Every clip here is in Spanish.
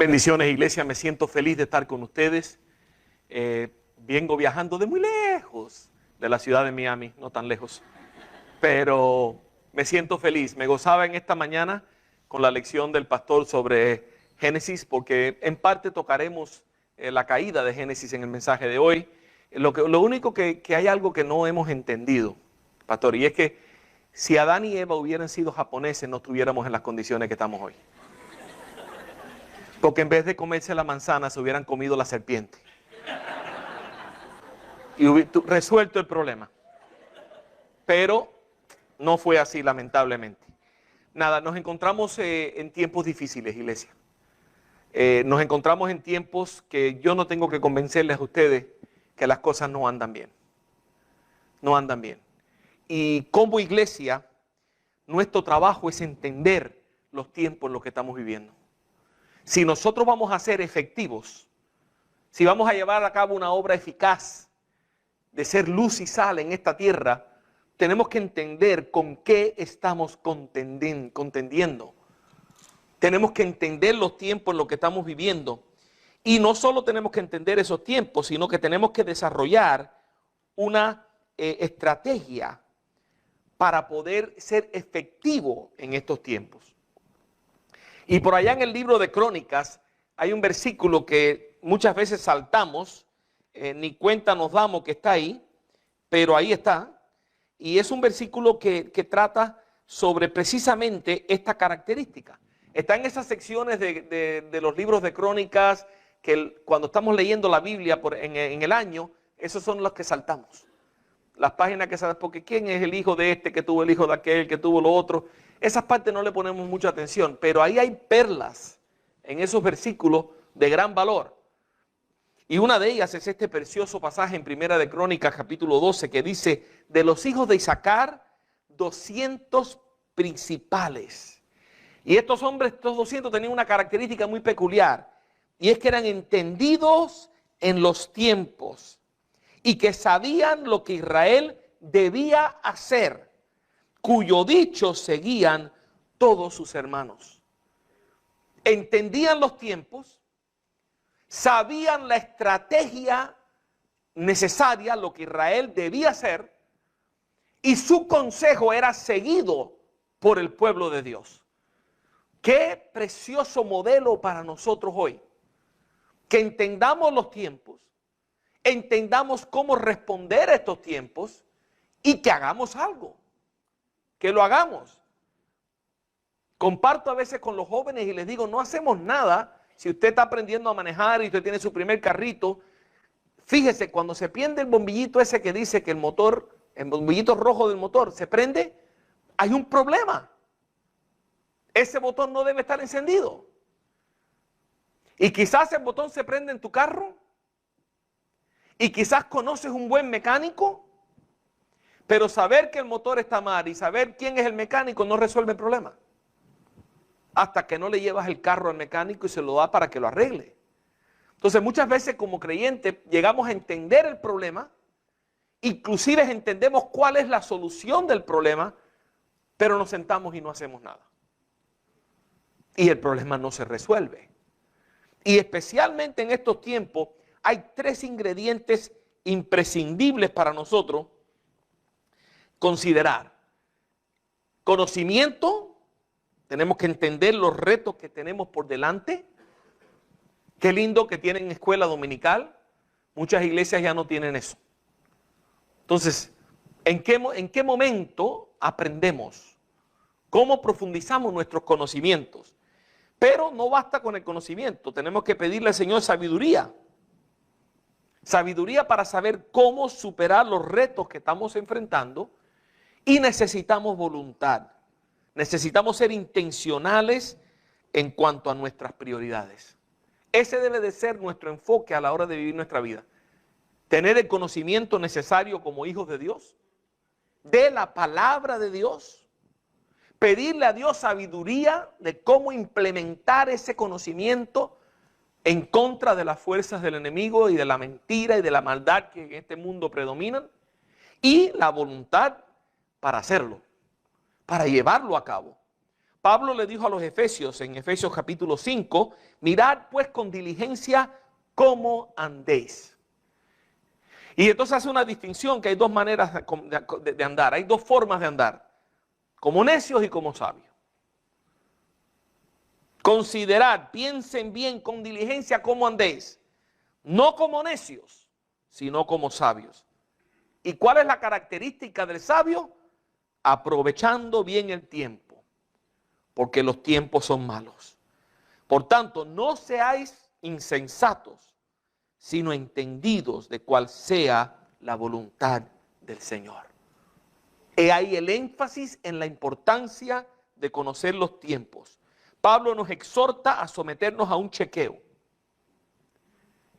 Bendiciones, iglesia. Me siento feliz de estar con ustedes. Vengo viajando de muy lejos, de la ciudad de Miami, no tan lejos. Pero me siento feliz. Me gozaba en esta mañana con la lección del pastor sobre Génesis, porque en parte tocaremos la caída de Génesis en el mensaje de hoy. Lo único que hay algo que no hemos entendido, pastor, y es que si Adán y Eva hubieran sido japoneses, no estuviéramos en las condiciones que estamos hoy. Porque en vez de comerse la manzana, se hubieran comido la serpiente. Y resuelto el problema. Pero no fue así, lamentablemente. Nada, nos encontramos en tiempos difíciles, iglesia. Nos encontramos en tiempos que yo no tengo que convencerles a ustedes que las cosas no andan bien. No andan bien. Y como iglesia, nuestro trabajo es entender los tiempos en los que estamos viviendo. Si nosotros vamos a ser efectivos, si vamos a llevar a cabo una obra eficaz de ser luz y sal en esta tierra, tenemos que entender con qué estamos contendiendo. Tenemos que entender los tiempos en los que estamos viviendo. Y no solo tenemos que entender esos tiempos, sino que tenemos que desarrollar una estrategia para poder ser efectivo en estos tiempos. Y por allá en el libro de Crónicas hay un versículo que muchas veces saltamos, ni cuenta nos damos que está ahí, pero ahí está. Y es un versículo que trata sobre precisamente esta característica. Está en esas secciones de los libros de Crónicas que cuando estamos leyendo la Biblia en el año, esos son los que saltamos. Las páginas que sabes, porque quién es el hijo de este, que tuvo el hijo de aquel, que tuvo lo otro. Esas partes no le ponemos mucha atención, pero ahí hay perlas en esos versículos de gran valor. Y una de ellas es este precioso pasaje en Primera de Crónicas, capítulo 12, que dice, de los hijos de Isaacar, 200 principales. Y estos hombres, estos 200, tenían una característica muy peculiar, y es que eran entendidos en los tiempos, y que sabían lo que Israel debía hacer, cuyo dicho seguían todos sus hermanos. Entendían los tiempos, sabían la estrategia necesaria, lo que Israel debía hacer, y su consejo era seguido por el pueblo de Dios. Qué precioso modelo para nosotros hoy, que entendamos los tiempos, entendamos cómo responder a estos tiempos y que hagamos algo. Que lo hagamos. Comparto a veces con los jóvenes y les digo, no hacemos nada. Si usted está aprendiendo a manejar y usted tiene su primer carrito, fíjese, cuando se prende el bombillito ese que dice que el bombillito rojo del motor se prende, hay un problema. Ese botón no debe estar encendido. Y quizás el botón se prende en tu carro, y quizás conoces un buen mecánico, pero saber que el motor está mal y saber quién es el mecánico no resuelve el problema. Hasta que no le llevas el carro al mecánico y se lo da para que lo arregle. Entonces muchas veces como creyentes llegamos a entender el problema, inclusive entendemos cuál es la solución del problema, pero nos sentamos y no hacemos nada. Y el problema no se resuelve. Y especialmente en estos tiempos hay 3 ingredientes imprescindibles para nosotros considerar. Conocimiento, tenemos que entender los retos que tenemos por delante. Qué lindo que tienen escuela dominical. Muchas iglesias ya no tienen eso. Entonces, ¿en qué momento aprendemos? ¿Cómo profundizamos nuestros conocimientos? Pero no basta con el conocimiento, tenemos que pedirle al Señor sabiduría. Sabiduría para saber cómo superar los retos que estamos enfrentando. Y necesitamos voluntad. Necesitamos ser intencionales en cuanto a nuestras prioridades. Ese debe de ser nuestro enfoque a la hora de vivir nuestra vida. Tener el conocimiento necesario como hijos de Dios, de la palabra de Dios. Pedirle a Dios sabiduría de cómo implementar ese conocimiento en contra de las fuerzas del enemigo y de la mentira y de la maldad que en este mundo predominan. Y la voluntad para hacerlo, para llevarlo a cabo. Pablo le dijo a los efesios, en Efesios capítulo 5, mirad pues con diligencia cómo andéis. Y entonces hace una distinción que hay dos maneras de andar, hay dos formas de andar, como necios y como sabios. Considerad, piensen bien con diligencia cómo andéis, no como necios, sino como sabios. ¿Y cuál es la característica del sabio? Aprovechando bien el tiempo, porque los tiempos son malos. Por tanto, no seáis insensatos, sino entendidos de cuál sea la voluntad del Señor. He ahí el énfasis en la importancia de conocer los tiempos. Pablo nos exhorta a someternos a un chequeo.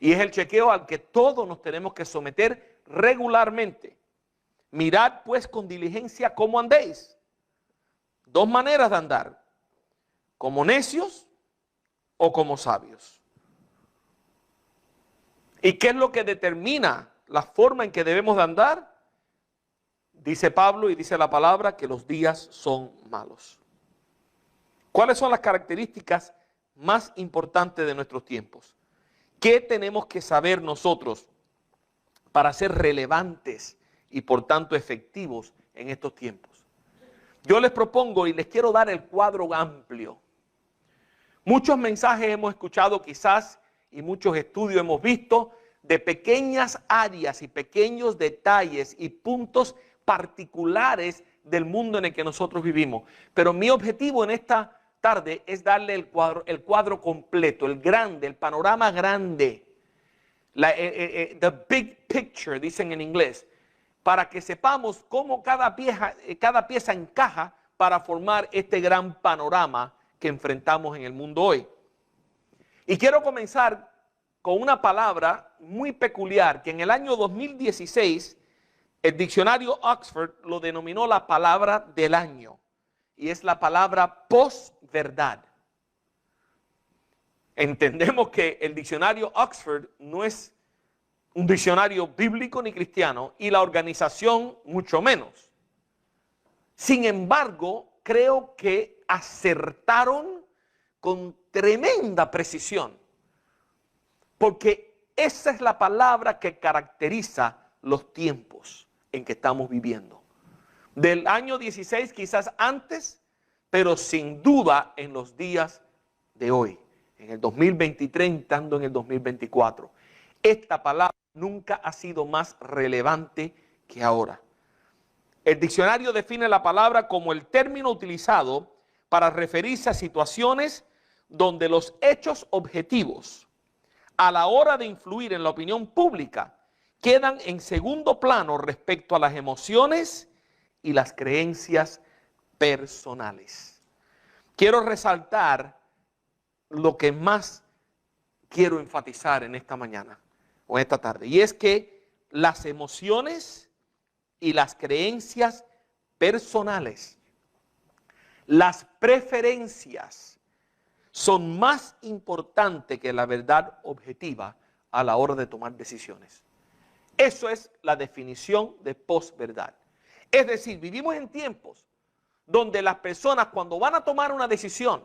Y es el chequeo al que todos nos tenemos que someter regularmente. Mirad pues con diligencia cómo andéis. Dos maneras de andar. Como necios o como sabios. ¿Y qué es lo que determina la forma en que debemos de andar? Dice Pablo y dice la palabra que los días son malos. ¿Cuáles son las características más importantes de nuestros tiempos? ¿Qué tenemos que saber nosotros para ser relevantes y por tanto efectivos en estos tiempos? Yo les propongo y les quiero dar el cuadro amplio. Muchos mensajes hemos escuchado quizás y muchos estudios hemos visto de pequeñas áreas y pequeños detalles y puntos particulares del mundo en el que nosotros vivimos. Pero mi objetivo en esta tarde es darle el cuadro completo, el grande, el panorama grande, the big picture, dicen en inglés, para que sepamos cómo cada pieza encaja para formar este gran panorama que enfrentamos en el mundo hoy. Y quiero comenzar con una palabra muy peculiar que en el año 2016 el diccionario Oxford lo denominó la palabra del año. Y es la palabra posverdad. Entendemos que el diccionario Oxford no es un diccionario bíblico ni cristiano y la organización mucho menos. Sin embargo, creo que acertaron con tremenda precisión, porque esa es la palabra que caracteriza los tiempos en que estamos viviendo. Del año 16, quizás antes, pero sin duda en los días de hoy, en el 2023, entrando en el 2024. Esta palabra nunca ha sido más relevante que ahora. El diccionario define la palabra como el término utilizado para referirse a situaciones donde los hechos objetivos, a la hora de influir en la opinión pública, quedan en segundo plano respecto a las emociones y las creencias personales. Quiero resaltar lo que más quiero enfatizar en esta mañana o en esta tarde, y es que las emociones y las creencias personales, las preferencias, son más importantes que la verdad objetiva a la hora de tomar decisiones. Eso es la definición de posverdad. Es decir, vivimos en tiempos donde las personas cuando van a tomar una decisión,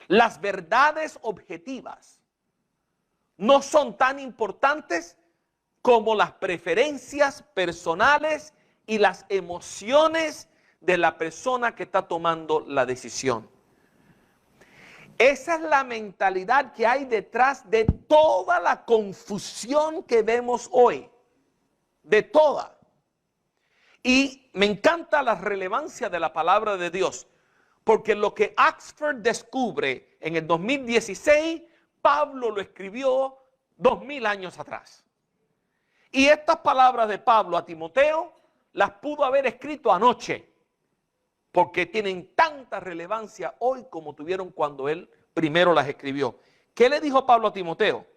las verdades objetivas no son tan importantes como las preferencias personales y las emociones de la persona que está tomando la decisión. Esa es la mentalidad que hay detrás de toda la confusión que vemos hoy, de toda. Y me encanta la relevancia de la palabra de Dios, porque lo que Oxford descubre en el 2016, Pablo lo escribió 2000 años atrás. Y estas palabras de Pablo a Timoteo las pudo haber escrito anoche, porque tienen tanta relevancia hoy como tuvieron cuando él primero las escribió. ¿Qué le dijo Pablo a Timoteo?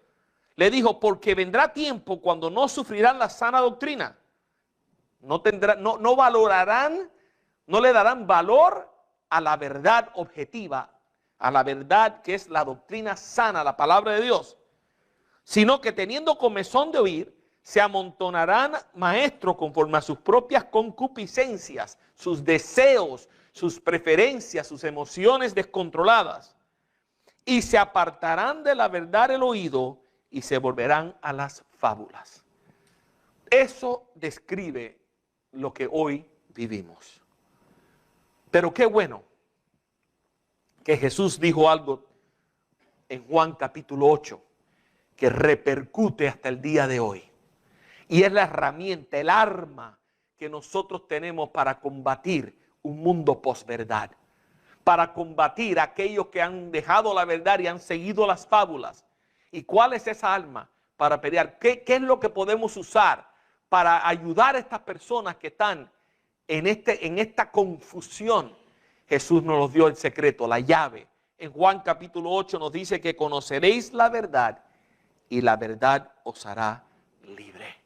Le dijo, porque vendrá tiempo cuando no sufrirán la sana doctrina. No valorarán, no le darán valor a la verdad objetiva, a la verdad que es la doctrina sana, la palabra de Dios, sino que teniendo comezón de oír, se amontonarán maestros conforme a sus propias concupiscencias, sus deseos, sus preferencias, sus emociones descontroladas, y se apartarán de la verdad el oído y se volverán a las fábulas. Eso describe lo que hoy vivimos. Pero qué bueno que Jesús dijo algo en Juan capítulo 8 que repercute hasta el día de hoy. Y es la herramienta, el arma que nosotros tenemos para combatir un mundo posverdad, para combatir a aquellos que han dejado la verdad y han seguido las fábulas. ¿Y cuál es esa arma para pelear? ¿Qué es lo que podemos usar para ayudar a estas personas que están en esta confusión? Jesús nos dio el secreto, la llave. En Juan capítulo 8 nos dice que conoceréis la verdad y la verdad os hará libre.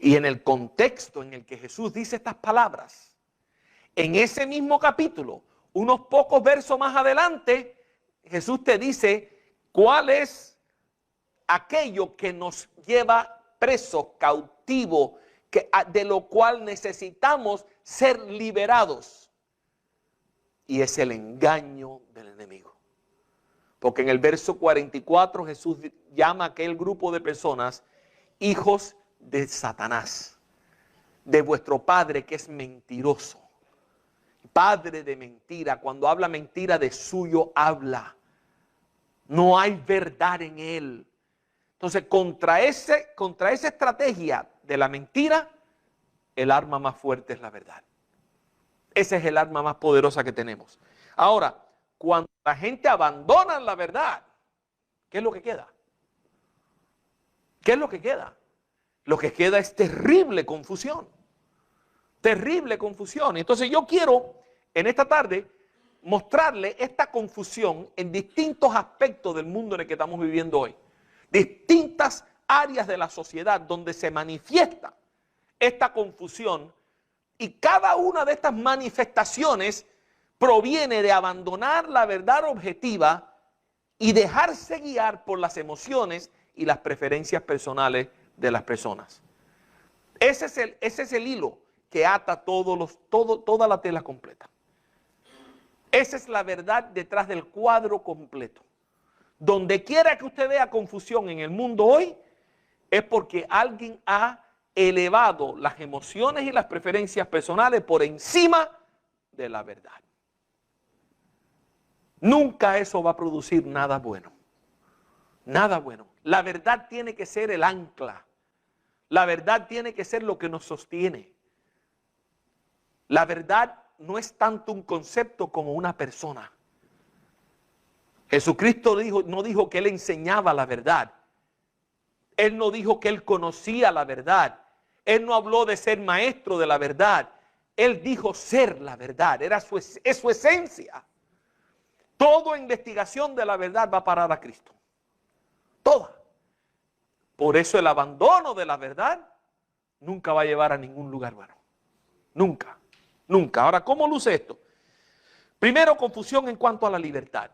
Y en el contexto en el que Jesús dice estas palabras, en ese mismo capítulo, unos pocos versos más adelante, Jesús te dice cuál es aquello que nos lleva presos, cautivos, de lo cual necesitamos ser liberados. Y es el engaño del enemigo. Porque en el verso 44 Jesús llama a aquel grupo de personas hijos de Satanás, de vuestro padre que es mentiroso, padre de mentira. Cuando habla mentira, de suyo habla. No hay verdad en él. Entonces, contra esa estrategia de la mentira, el arma más fuerte es la verdad. Ese es el arma más poderosa que tenemos. Ahora, cuando la gente abandona la verdad, ¿qué es lo que queda? ¿Qué es lo que queda? Lo que queda es terrible confusión. Terrible confusión. Entonces yo quiero en esta tarde mostrarle esta confusión en distintos aspectos del mundo en el que estamos viviendo hoy. Distintas áreas de la sociedad donde se manifiesta esta confusión, y cada una de estas manifestaciones proviene de abandonar la verdad objetiva y dejarse guiar por las emociones y las preferencias personales de las personas. Ese es el hilo que ata toda la tela completa. Esa es la verdad detrás del cuadro completo. Donde quiera que usted vea confusión en el mundo hoy, es porque alguien ha elevado las emociones y las preferencias personales por encima de la verdad. Nunca eso va a producir nada bueno. Nada bueno. La verdad tiene que ser el ancla. La verdad tiene que ser lo que nos sostiene. La verdad no es tanto un concepto como una persona. Jesucristo no dijo que Él enseñaba la verdad. Él no dijo que Él conocía la verdad. Él no habló de ser maestro de la verdad. Él dijo ser la verdad. Es su esencia. Toda investigación de la verdad va a parar a Cristo. Toda. Por eso el abandono de la verdad nunca va a llevar a ningún lugar bueno. Nunca. Nunca. Ahora, ¿cómo luce esto? Primero, confusión en cuanto a la libertad.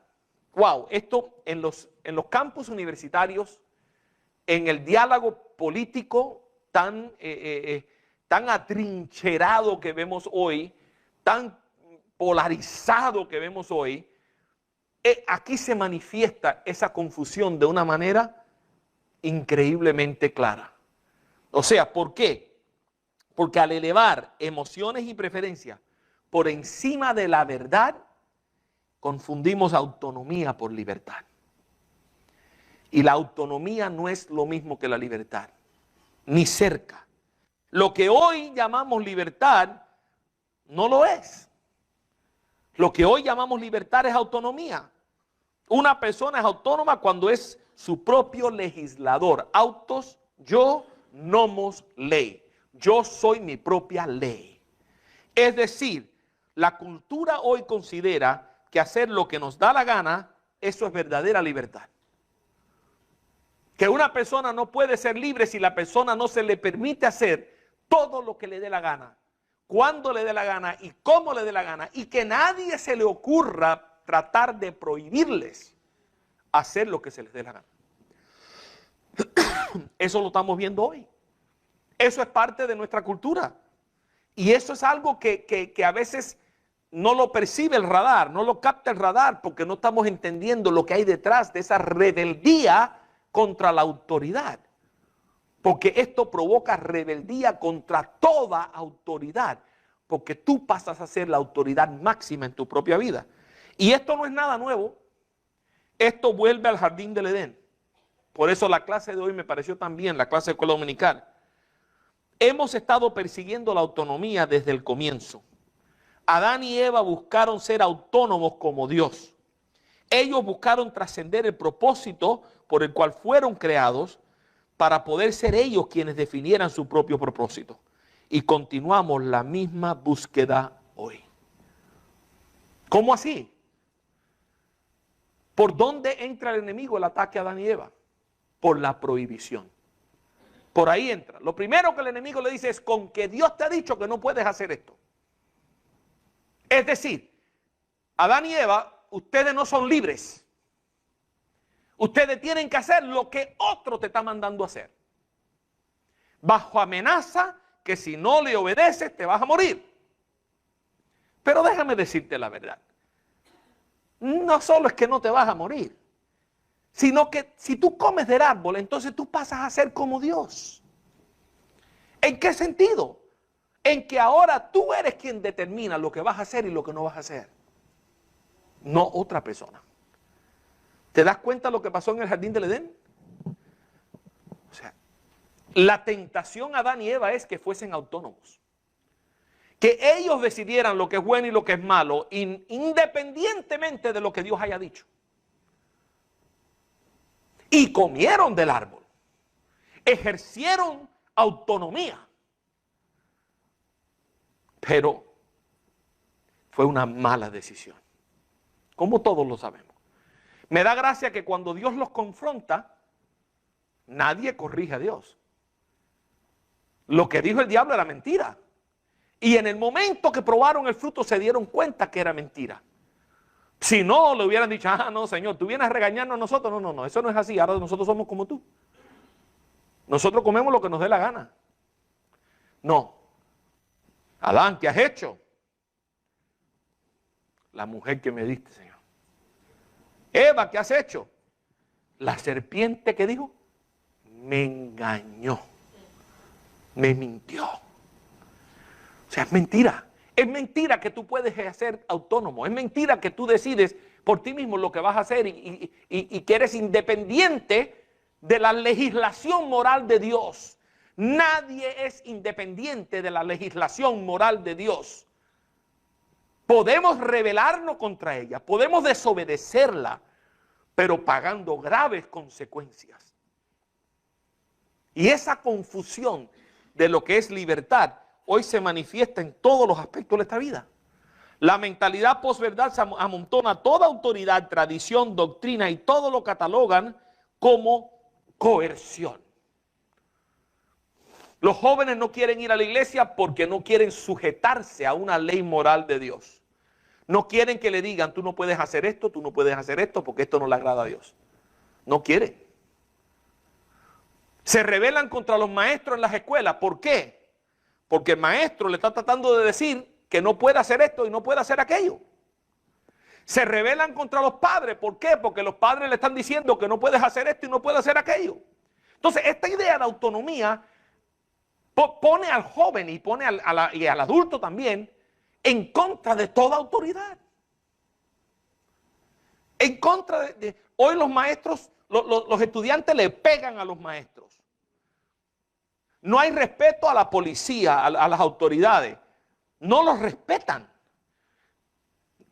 Wow, esto en los campus universitarios, en el diálogo político tan atrincherado que vemos hoy, tan polarizado que vemos hoy, aquí se manifiesta esa confusión de una manera increíblemente clara. O sea, ¿por qué? Porque al elevar emociones y preferencias por encima de la verdad, confundimos autonomía por libertad. Y la autonomía no es lo mismo que la libertad, ni cerca. Lo que hoy llamamos libertad no lo es. Lo que hoy llamamos libertad es autonomía. Una persona es autónoma cuando es su propio legislador. Autos, yo, nomos, ley. Yo soy mi propia ley. Es decir, la cultura hoy considera que hacer lo que nos da la gana, eso es verdadera libertad. Que una persona no puede ser libre si la persona no se le permite hacer todo lo que le dé la gana, cuando le dé la gana y cómo le dé la gana, y que nadie se le ocurra tratar de prohibirles hacer lo que se les dé la gana. Eso lo estamos viendo hoy. Eso es parte de nuestra cultura. Y eso es algo que a veces no lo percibe el radar, no lo capta el radar, porque no estamos entendiendo lo que hay detrás de esa rebeldía contra la autoridad. Porque esto provoca rebeldía contra toda autoridad, porque tú pasas a ser la autoridad máxima en tu propia vida. Y esto no es nada nuevo, esto vuelve al jardín del Edén. Por eso la clase de hoy me pareció también, la clase de escuela dominical. Hemos estado persiguiendo la autonomía desde el comienzo. Adán y Eva buscaron ser autónomos como Dios. Ellos buscaron trascender el propósito por el cual fueron creados para poder ser ellos quienes definieran su propio propósito. Y continuamos la misma búsqueda hoy. ¿Cómo así? ¿Por dónde entra el enemigo el ataque a Adán y Eva? Por la prohibición. Por ahí entra. Lo primero que el enemigo le dice es: con que Dios te ha dicho que no puedes hacer esto. Es decir, Adán y Eva, ustedes no son libres. Ustedes tienen que hacer lo que otro te está mandando a hacer. Bajo amenaza que si no le obedeces te vas a morir. Pero déjame decirte la verdad. No solo es que no te vas a morir, sino que si tú comes del árbol, entonces tú pasas a ser como Dios. ¿En qué sentido? En que ahora tú eres quien determina lo que vas a hacer y lo que no vas a hacer. No otra persona. ¿Te das cuenta lo que pasó en el jardín del Edén? O sea, la tentación a Adán y Eva es que fuesen autónomos. Que ellos decidieran lo que es bueno y lo que es malo, independientemente de lo que Dios haya dicho. Y comieron del árbol. Ejercieron autonomía. Pero fue una mala decisión. Como todos lo sabemos. Me da gracia que cuando Dios los confronta, nadie corrige a Dios. Lo que dijo el diablo era mentira. Y en el momento que probaron el fruto se dieron cuenta que era mentira. Si no, le hubieran dicho: ah, no, Señor, tú vienes a regañarnos a nosotros. No, no, eso no es así. Ahora nosotros somos como tú. Nosotros comemos lo que nos dé la gana. No. Adán, ¿qué has hecho? La mujer que me diste, Señor. Eva, ¿qué has hecho? La serpiente que dijo, me engañó. Me mintió. O sea, es mentira. Es mentira que tú puedes ser autónomo. Es mentira que tú decides por ti mismo lo que vas a hacer y que eres independiente de la legislación moral de Dios. Nadie es independiente de la legislación moral de Dios. Podemos rebelarnos contra ella, podemos desobedecerla, pero pagando graves consecuencias. Y esa confusión de lo que es libertad hoy se manifiesta en todos los aspectos de esta vida. La mentalidad posverdad se amontona toda autoridad, tradición, doctrina y todo lo catalogan como coerción. Los jóvenes no quieren ir a la iglesia porque no quieren sujetarse a una ley moral de Dios. No quieren que le digan: tú no puedes hacer esto, tú no puedes hacer esto, porque esto no le agrada a Dios. No quieren. Se rebelan contra los maestros en las escuelas. ¿Por qué? Porque el maestro le está tratando de decir que no puede hacer esto y no puede hacer aquello. Se rebelan contra los padres. ¿Por qué? Porque los padres le están diciendo que no puedes hacer esto y no puedes hacer aquello. Entonces, esta idea de autonomía pone al joven y pone al adulto también en contra de toda autoridad. En contra de hoy los maestros, los estudiantes le pegan a los maestros. No hay respeto a la policía, a las autoridades. No los respetan.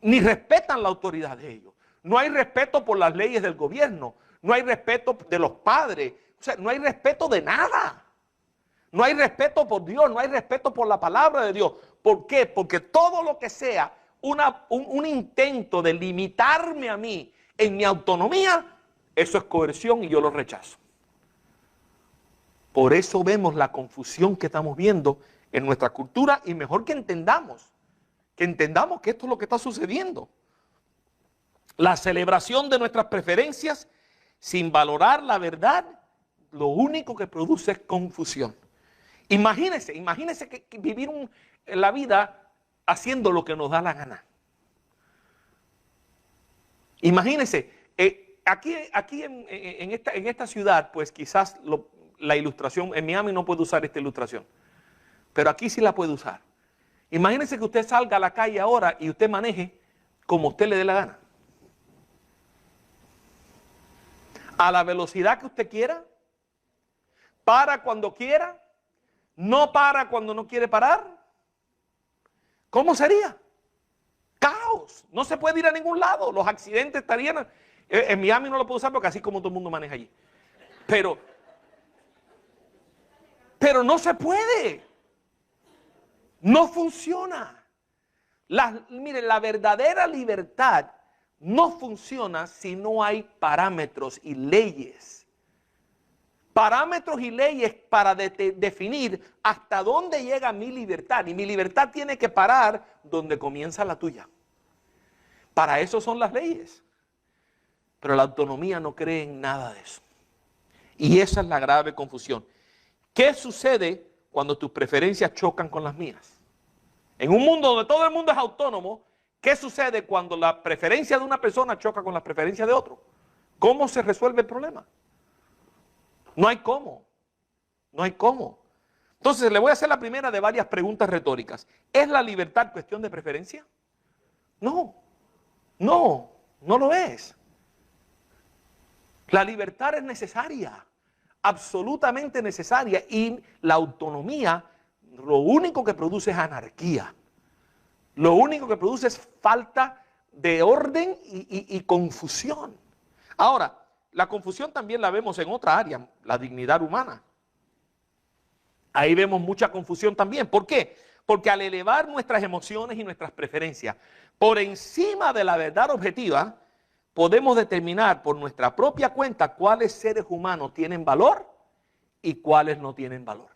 Ni respetan la autoridad de ellos. No hay respeto por las leyes del gobierno. No hay respeto de los padres. O sea, no hay respeto de nada. No hay respeto por Dios, no hay respeto por la palabra de Dios. ¿Por qué? Porque todo lo que sea un intento de limitarme a mí en mi autonomía, eso es coerción y yo lo rechazo. Por eso vemos la confusión que estamos viendo en nuestra cultura y mejor que entendamos que esto es lo que está sucediendo. La celebración de nuestras preferencias sin valorar la verdad, lo único que produce es confusión. Imagínese que vivir la vida haciendo lo que nos da la gana. Imagínese, aquí en esta ciudad, pues quizás la ilustración, en Miami no puede usar esta ilustración, pero aquí sí la puede usar. Imagínese que usted salga a la calle ahora y usted maneje como usted le dé la gana. A la velocidad que usted quiera, para cuando quiera, no para cuando no quiere parar. ¿Cómo sería? Caos. No se puede ir a ningún lado. Los accidentes estarían... En Miami no lo puedo usar porque así como todo el mundo maneja allí. Pero no se puede. No funciona. Mire, la verdadera libertad no funciona si no hay parámetros y leyes. Parámetros y leyes para definir hasta dónde llega mi libertad. Y mi libertad tiene que parar donde comienza la tuya. Para eso son las leyes. Pero la autonomía no cree en nada de eso. Y esa es la grave confusión. ¿Qué sucede cuando tus preferencias chocan con las mías? En un mundo donde todo el mundo es autónomo, ¿qué sucede cuando la preferencia de una persona choca con las preferencias de otro? ¿Cómo se resuelve el problema? No hay cómo. No hay cómo. Entonces le voy a hacer la primera de varias preguntas retóricas. ¿Es la libertad cuestión de preferencia? No. No lo es. La libertad es necesaria, absolutamente necesaria, y la autonomía lo único que produce es anarquía. Lo único que produce es falta de orden y confusión. Ahora, la confusión también la vemos en otra área, la dignidad humana. Ahí vemos mucha confusión también. ¿Por qué? Porque al elevar nuestras emociones y nuestras preferencias por encima de la verdad objetiva, podemos determinar por nuestra propia cuenta cuáles seres humanos tienen valor y cuáles no tienen valor.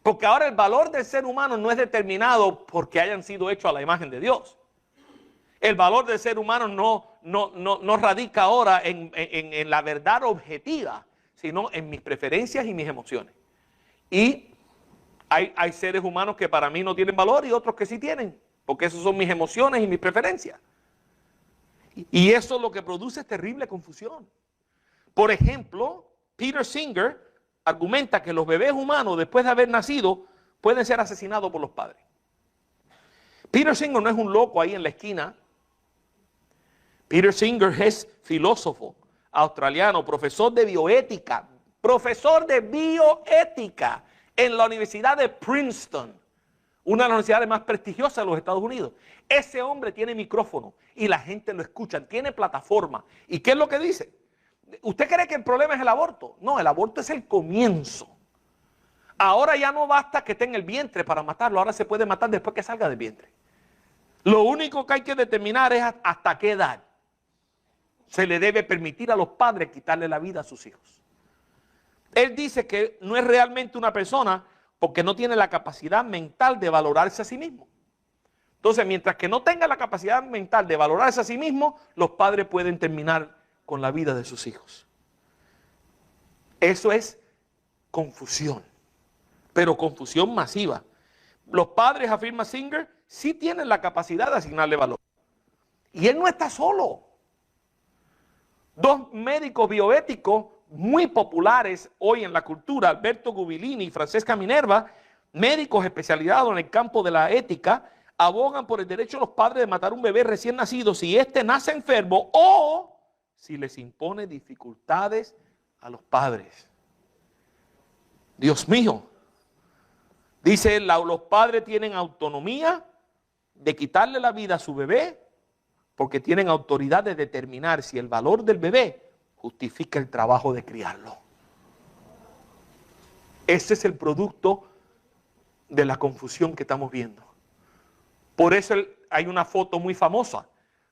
Porque ahora el valor del ser humano no es determinado porque hayan sido hechos a la imagen de Dios. El valor del ser humano no radica ahora en la verdad objetiva, sino en mis preferencias y mis emociones. Y hay seres humanos que para mí no tienen valor y otros que sí tienen, porque esas son mis emociones y mis preferencias. Y eso lo que produce es terrible confusión. Por ejemplo, Peter Singer argumenta que los bebés humanos, después de haber nacido, pueden ser asesinados por los padres. Peter Singer no es un loco ahí en la esquina. Peter Singer es filósofo australiano, profesor de bioética en la Universidad de Princeton, una de las universidades más prestigiosas de los Estados Unidos. Ese hombre tiene micrófono y la gente lo escucha, tiene plataforma. ¿Y qué es lo que dice? ¿Usted cree que el problema es el aborto? No, el aborto es el comienzo. Ahora ya no basta que esté en el vientre para matarlo, ahora se puede matar después que salga del vientre. Lo único que hay que determinar es hasta qué edad se le debe permitir a los padres quitarle la vida a sus hijos. Él dice que no es realmente una persona porque no tiene la capacidad mental de valorarse a sí mismo. Entonces, mientras que no tenga la capacidad mental de valorarse a sí mismo, los padres pueden terminar con la vida de sus hijos. Eso es confusión, pero confusión masiva. Los padres, afirma Singer, sí tienen la capacidad de asignarle valor. Y él no está solo. Dos médicos bioéticos muy populares hoy en la cultura, Alberto Gubilini y Francesca Minerva, médicos especializados en el campo de la ética, abogan por el derecho de los padres de matar un bebé recién nacido si éste nace enfermo o si les impone dificultades a los padres. Dios mío. Dice, los padres tienen autonomía de quitarle la vida a su bebé porque tienen autoridad de determinar si el valor del bebé justifica el trabajo de criarlo. Ese es el producto de la confusión que estamos viendo. Por eso hay una foto muy famosa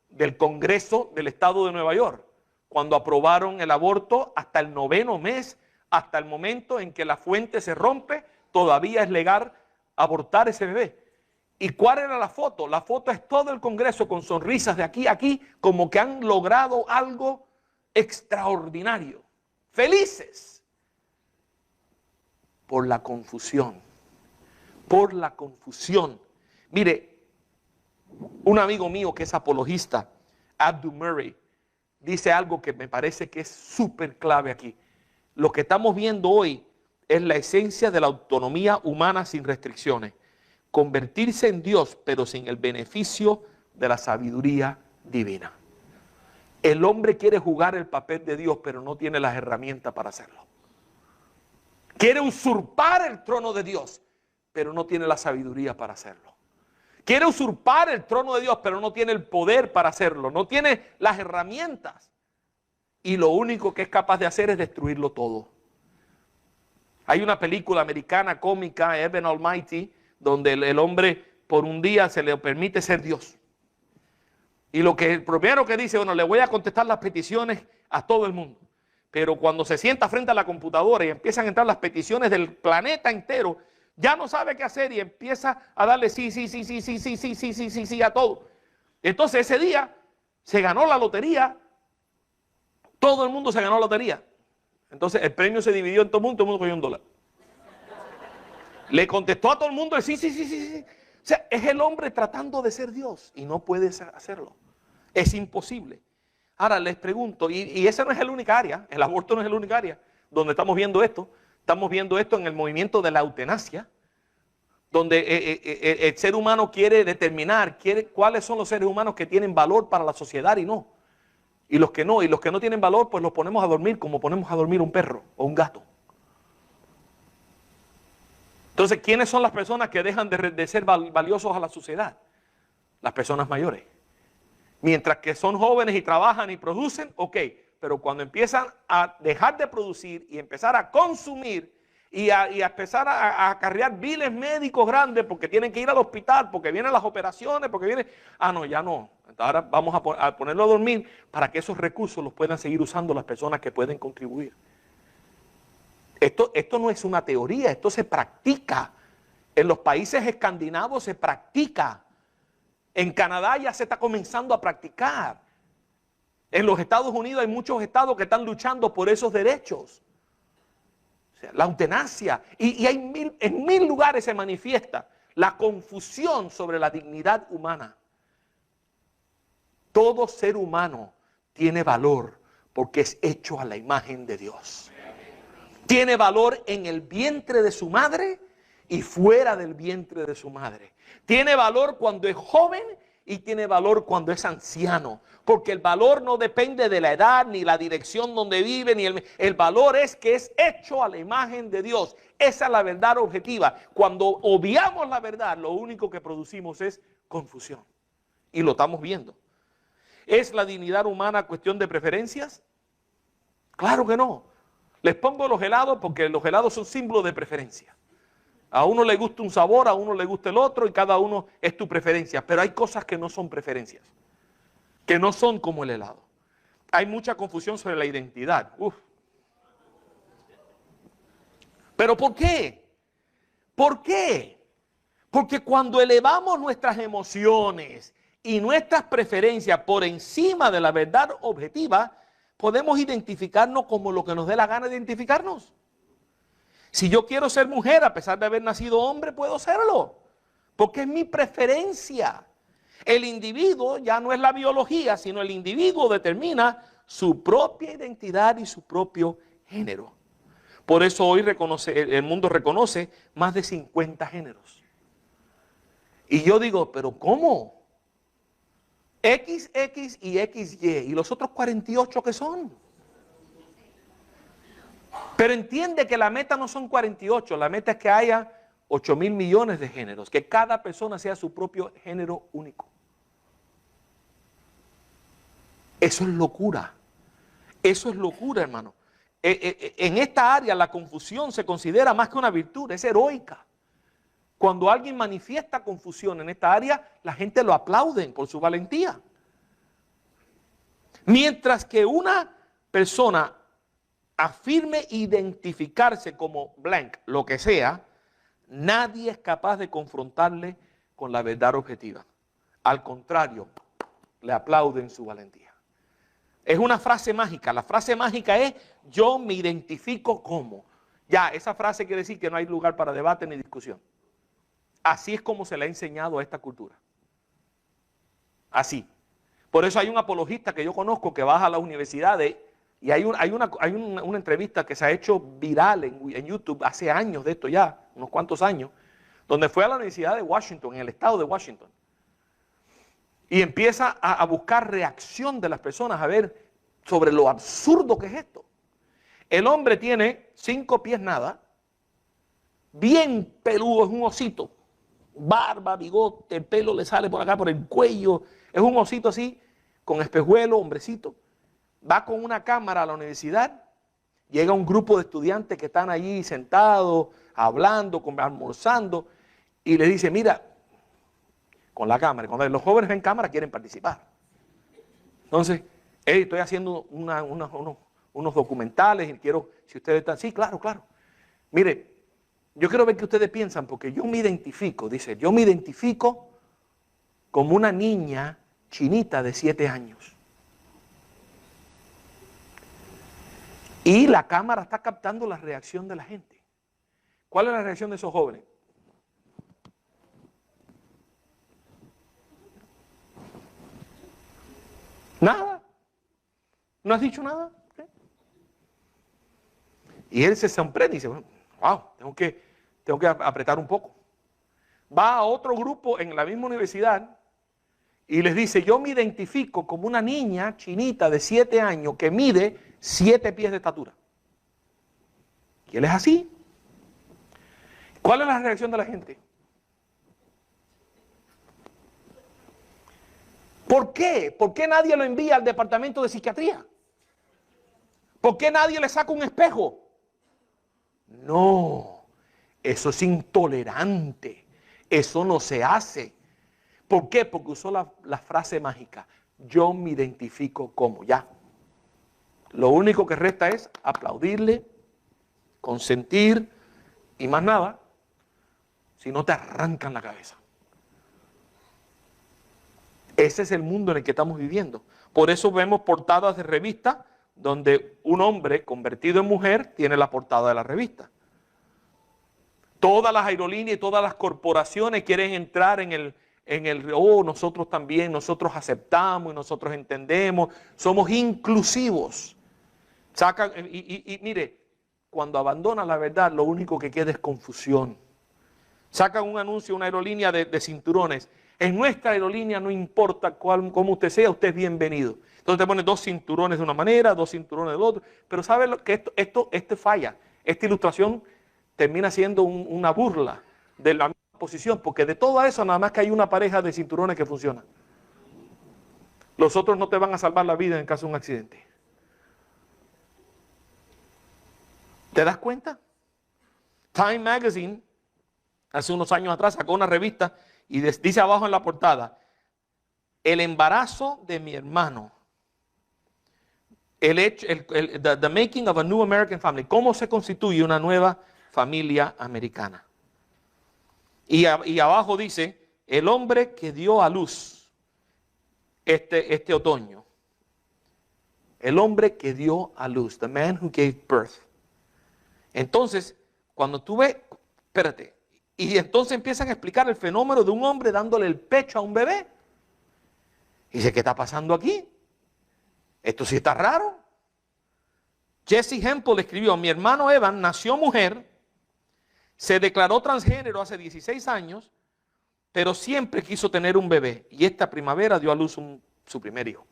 del Congreso del Estado de Nueva York, cuando aprobaron el aborto hasta el 9º mes, hasta el momento en que la fuente se rompe, todavía es legal abortar ese bebé. ¿Y cuál era la foto? La foto es todo el Congreso con sonrisas de aquí a aquí, como que han logrado algo extraordinario. Felices. Por la confusión. Por la confusión. Mire, un amigo mío que es apologista, Abdul Murray, dice algo que me parece que es súper clave aquí. Lo que estamos viendo hoy es la esencia de la autonomía humana sin restricciones. Convertirse en Dios, pero sin el beneficio de la sabiduría divina. El hombre quiere jugar el papel de Dios, pero no tiene las herramientas para hacerlo. Quiere usurpar el trono de Dios, pero no tiene la sabiduría para hacerlo. Quiere usurpar el trono de Dios, pero no tiene el poder para hacerlo. No tiene las herramientas. Y lo único que es capaz de hacer es destruirlo todo. Hay una película americana cómica, Evan Almighty, donde el hombre por un día se le permite ser Dios. Y el primero que dice, bueno, le voy a contestar las peticiones a todo el mundo. Pero cuando se sienta frente a la computadora y empiezan a entrar las peticiones del planeta entero, ya no sabe qué hacer y empieza a darle sí a todo. Entonces ese día se ganó la lotería. Todo el mundo se ganó la lotería. Entonces el premio se dividió en todo el mundo cogió $1. Le contestó a todo el mundo el sí. O sea, es el hombre tratando de ser Dios y no puede hacerlo. Es imposible. Ahora les pregunto, y esa no es la única área, el aborto no es la única área donde estamos viendo esto. Estamos viendo esto en el movimiento de la eutanasia, donde el ser humano quiere determinar cuáles son los seres humanos que tienen valor para la sociedad y no. Y los que no tienen valor, pues los ponemos a dormir como ponemos a dormir un perro o un gato. Entonces, ¿quiénes son las personas que dejan de ser valiosos a la sociedad? Las personas mayores. Mientras que son jóvenes y trabajan y producen, ok. Pero cuando empiezan a dejar de producir y empezar a consumir y a empezar a acarrear biles médicos grandes porque tienen que ir al hospital, porque vienen las operaciones, porque viene... no, ya no. Ahora vamos a ponerlo a dormir para que esos recursos los puedan seguir usando las personas que pueden contribuir. Esto no es una teoría, esto se practica. En los países escandinavos se practica. En Canadá ya se está comenzando a practicar. En los Estados Unidos hay muchos estados que están luchando por esos derechos. O sea, la eutanasia. Y en mil lugares se manifiesta la confusión sobre la dignidad humana. Todo ser humano tiene valor porque es hecho a la imagen de Dios. Tiene valor en el vientre de su madre y fuera del vientre de su madre. Tiene valor cuando es joven y tiene valor cuando es anciano. Porque el valor no depende de la edad, ni la dirección donde vive, ni el valor es que es hecho a la imagen de Dios. Esa es la verdad objetiva. Cuando obviamos la verdad, lo único que producimos es confusión. Y lo estamos viendo. ¿Es la dignidad humana cuestión de preferencias? Claro que no. Les pongo los helados porque los helados son símbolos de preferencia. A uno le gusta un sabor, a uno le gusta el otro y cada uno es tu preferencia. Pero hay cosas que no son preferencias, que no son como el helado. Hay mucha confusión sobre la identidad. ¿Pero por qué? ¿Por qué? Porque cuando elevamos nuestras emociones y nuestras preferencias por encima de la verdad objetiva, podemos identificarnos como lo que nos dé la gana de identificarnos. Si yo quiero ser mujer a pesar de haber nacido hombre, puedo serlo, porque es mi preferencia. El individuo ya no es la biología, sino el individuo determina su propia identidad y su propio género. Por eso hoy el mundo reconoce más de 50 géneros. Y yo digo, ¿pero cómo? XX y XY, ¿y los otros 48 qué son? Pero entiende que la meta no son 48, la meta es que haya 8.000 millones de géneros, que cada persona sea su propio género único. Eso es locura. Eso es locura, hermano. En esta área la confusión se considera más que una virtud, es heroica. Cuando alguien manifiesta confusión en esta área, la gente lo aplaude por su valentía. Mientras que una persona afirme identificarse como blank, lo que sea, nadie es capaz de confrontarle con la verdad objetiva. Al contrario, le aplauden su valentía. Es una frase mágica. La frase mágica es: yo me identifico como. Ya, esa frase quiere decir que no hay lugar para debate ni discusión. Así es como se le ha enseñado a esta cultura. Así. Por eso hay un apologista que yo conozco que baja a las universidades y hay una entrevista que se ha hecho viral en YouTube hace años de esto ya, unos cuantos años, donde fue a la Universidad de Washington, en el estado de Washington, y empieza a buscar reacción de las personas a ver sobre lo absurdo que es esto. El hombre tiene 5 pies nada, bien peludo, es un osito, barba, bigote, el pelo le sale por acá, por el cuello, es un osito así, con espejuelo, hombrecito. Va con una cámara a la universidad, llega un grupo de estudiantes que están allí sentados, hablando, almorzando, y le dice, mira, con la cámara, cuando los jóvenes ven cámara quieren participar. Entonces, hey, estoy haciendo unos documentales y quiero, si ustedes están, sí, claro, claro. Mire, yo quiero ver qué ustedes piensan, porque yo me identifico, dice, yo me identifico como una niña chinita de 7 años. Y la cámara está captando la reacción de la gente. ¿Cuál es la reacción de esos jóvenes? Nada. ¿No has dicho nada? Y él se sorprende y dice, wow, tengo que apretar un poco. Va a otro grupo en la misma universidad y les dice, yo me identifico como una niña chinita de 7 años que mide 7 pies de estatura. Y él es así. ¿Cuál es la reacción de la gente? ¿Por qué? ¿Por qué nadie lo envía al departamento de psiquiatría? ¿Por qué nadie le saca un espejo? No, eso es intolerante. Eso no se hace. ¿Por qué? Porque usó la frase mágica. Yo me identifico como ya. Lo único que resta es aplaudirle, consentir y más nada. Si no te arrancan la cabeza. Ese es el mundo en el que estamos viviendo. Por eso vemos portadas de revistas donde un hombre convertido en mujer tiene la portada de la revista. Todas las aerolíneas y todas las corporaciones quieren entrar en el nosotros también, nosotros aceptamos y nosotros entendemos, somos inclusivos. Y mire, cuando abandona la verdad, lo único que queda es confusión. Sacan un anuncio, una aerolínea de cinturones. En nuestra aerolínea no importa cómo usted sea, usted es bienvenido. Entonces te ponen 2 cinturones de una manera, 2 cinturones de otro. Pero ¿sabe lo que esto falla? Esta ilustración termina siendo una burla de la misma posición, porque de todo eso nada más que hay una pareja de cinturones que funciona. Los otros no te van a salvar la vida en caso de un accidente. ¿Te das cuenta? Time Magazine, hace unos años atrás, sacó una revista y dice abajo en la portada, el embarazo de mi hermano, the making of a new American family, cómo se constituye una nueva familia americana. Y abajo dice, el hombre que dio a luz este otoño. El hombre que dio a luz, the man who gave birth. Entonces, cuando tú ves, espérate, y entonces empiezan a explicar el fenómeno de un hombre dándole el pecho a un bebé. Y dice, ¿qué está pasando aquí? Esto sí está raro. Jesse Hempel escribió, mi hermano Evan nació mujer, se declaró transgénero hace 16 años, pero siempre quiso tener un bebé. Y esta primavera dio a luz su primer hijo.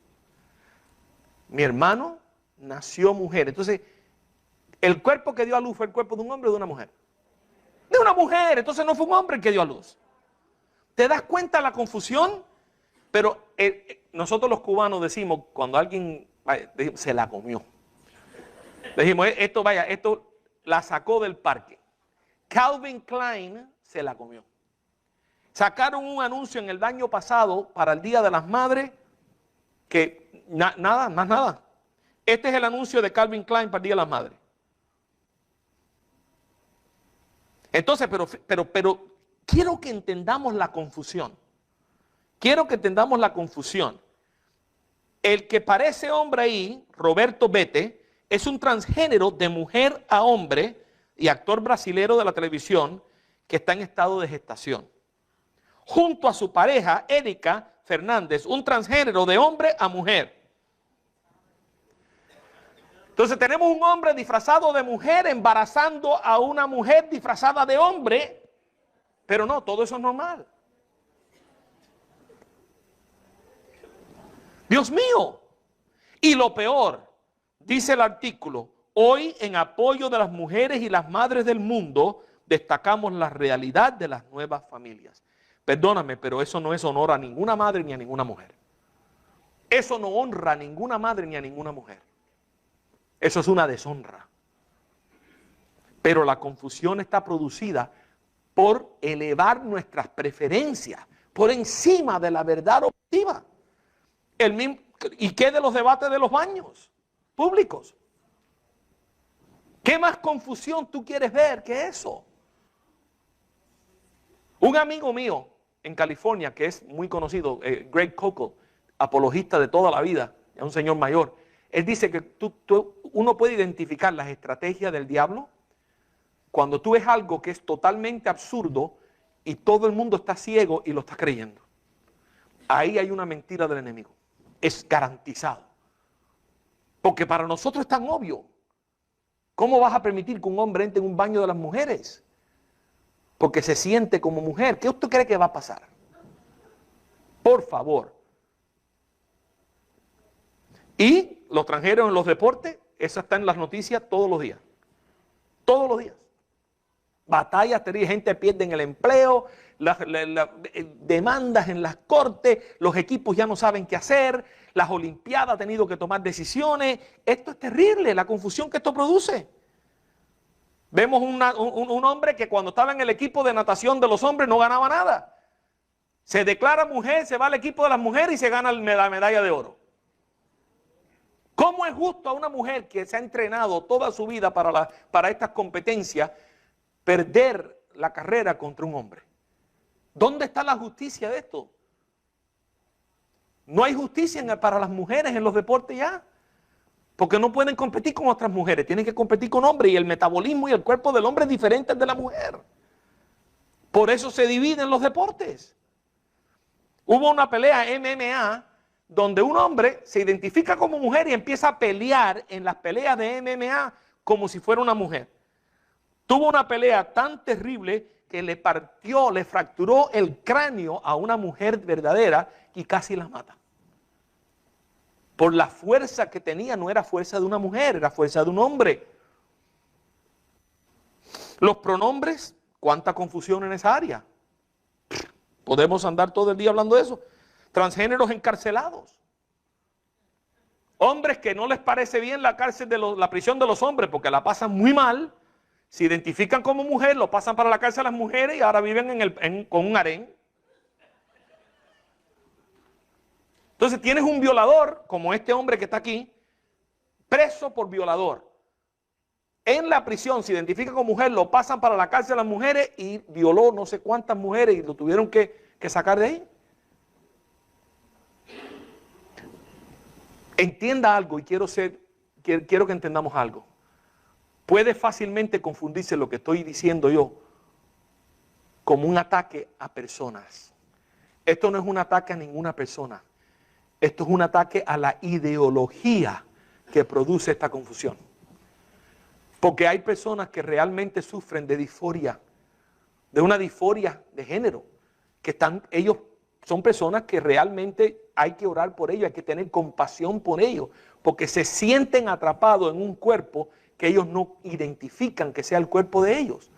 Mi hermano nació mujer. Entonces, el cuerpo que dio a luz fue el cuerpo de un hombre o de una mujer. De una mujer, entonces no fue un hombre el que dio a luz. ¿Te das cuenta de la confusión? Pero nosotros los cubanos decimos, cuando alguien se la comió, decimos, esto la sacó del parque. Calvin Klein se la comió. Sacaron un anuncio en el año pasado para el Día de las Madres que nada, más nada. Este es el anuncio de Calvin Klein para el Día de las Madres. Entonces, pero quiero que entendamos la confusión. Quiero que entendamos la confusión. El que parece hombre ahí, Roberto Bete, es un transgénero de mujer a hombre y actor brasilero de la televisión que está en estado de gestación, junto a su pareja Erika Fernández, un transgénero de hombre a mujer. Entonces tenemos un hombre disfrazado de mujer embarazando a una mujer disfrazada de hombre, pero no, todo eso es normal. Dios mío. Y lo peor, dice el artículo, hoy en apoyo de las mujeres y las madres del mundo, destacamos la realidad de las nuevas familias. Perdóname, pero eso no es honor a ninguna madre ni a ninguna mujer. Eso no honra a ninguna madre ni a ninguna mujer. Eso es una deshonra. Pero la confusión está producida por elevar nuestras preferencias por encima de la verdad objetiva. ¿Y qué de los debates de los baños públicos? ¿Qué más confusión tú quieres ver que eso? Un amigo mío en California, que es muy conocido, Greg Koukl, apologista de toda la vida, es un señor mayor, él dice que uno puede identificar las estrategias del diablo cuando tú ves algo que es totalmente absurdo y todo el mundo está ciego y lo está creyendo. Ahí hay una mentira del enemigo. Es garantizado. Porque para nosotros es tan obvio. ¿Cómo vas a permitir que un hombre entre en un baño de las mujeres? Porque se siente como mujer. ¿Qué usted cree que va a pasar? Por favor. Y los extranjeros en los deportes, eso está en las noticias todos los días. Todos los días. Batallas terribles, gente pierde el empleo, demandas en las cortes, los equipos ya no saben qué hacer, las olimpiadas han tenido que tomar decisiones. Esto es terrible, la confusión que esto produce. Vemos un hombre que cuando estaba en el equipo de natación de los hombres no ganaba nada. Se declara mujer, se va al equipo de las mujeres y se gana la medalla de oro. ¿Cómo es justo a una mujer que se ha entrenado toda su vida para estas competencias perder la carrera contra un hombre? ¿Dónde está la justicia de esto? No hay justicia para las mujeres en los deportes ya. Porque no pueden competir con otras mujeres, tienen que competir con hombres y el metabolismo y el cuerpo del hombre es diferente al de la mujer. Por eso se dividen los deportes. Hubo una pelea MMA donde un hombre se identifica como mujer y empieza a pelear en las peleas de MMA como si fuera una mujer. Tuvo una pelea tan terrible que le fracturó el cráneo a una mujer verdadera y casi la mata. Por la fuerza que tenía, no era fuerza de una mujer, era fuerza de un hombre. Los pronombres, cuánta confusión en esa área. Podemos andar todo el día hablando de eso. Transgéneros encarcelados. Hombres que no les parece bien la cárcel la prisión de los hombres porque la pasan muy mal. Se identifican como mujer, lo pasan para la cárcel a las mujeres y ahora viven con un harén. Entonces tienes un violador, como este hombre que está aquí, preso por violador. En la prisión se identifica como mujer, lo pasan para la cárcel a las mujeres y violó no sé cuántas mujeres y lo tuvieron que sacar de ahí. Entienda algo y quiero que entendamos algo. Puede fácilmente confundirse lo que estoy diciendo yo como un ataque a personas. Esto no es un ataque a ninguna persona. Esto es un ataque a la ideología que produce esta confusión. Porque hay personas que realmente sufren de disforia, de una disforia de género, ellos son personas que realmente hay que orar por ellos, hay que tener compasión por ellos, porque se sienten atrapados en un cuerpo que ellos no identifican que sea el cuerpo de ellos.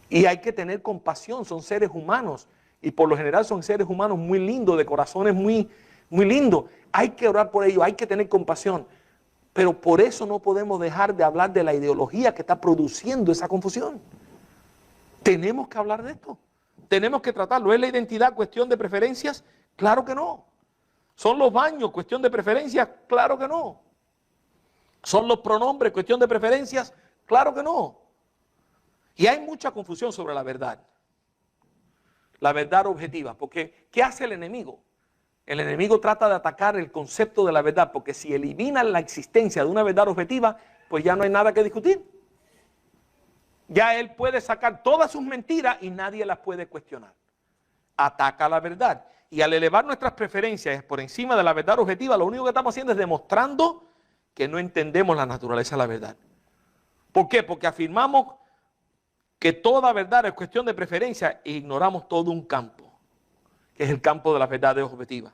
Y hay que tener compasión, son seres humanos, y por lo general son seres humanos muy lindos, de corazones muy lindos. Hay que orar por ellos, hay que tener compasión, pero por eso no podemos dejar de hablar de la ideología que está produciendo esa confusión. Tenemos que hablar de esto, tenemos que tratarlo. ¿Es la identidad cuestión de preferencias? Claro que no. ¿Son los baños cuestión de preferencias? Claro que no. ¿Son los pronombres cuestión de preferencias? Claro que no. Y hay mucha confusión sobre la verdad objetiva, porque ¿qué hace el enemigo? El enemigo trata de atacar el concepto de la verdad, porque si eliminan la existencia de una verdad objetiva, pues ya no hay nada que discutir. Ya él puede sacar todas sus mentiras y nadie las puede cuestionar. Ataca la verdad. Y al elevar nuestras preferencias por encima de la verdad objetiva, lo único que estamos haciendo es demostrando que no entendemos la naturaleza de la verdad. ¿Por qué? Porque afirmamos que toda verdad es cuestión de preferencia e ignoramos todo un campo, que es el campo de las verdades objetivas.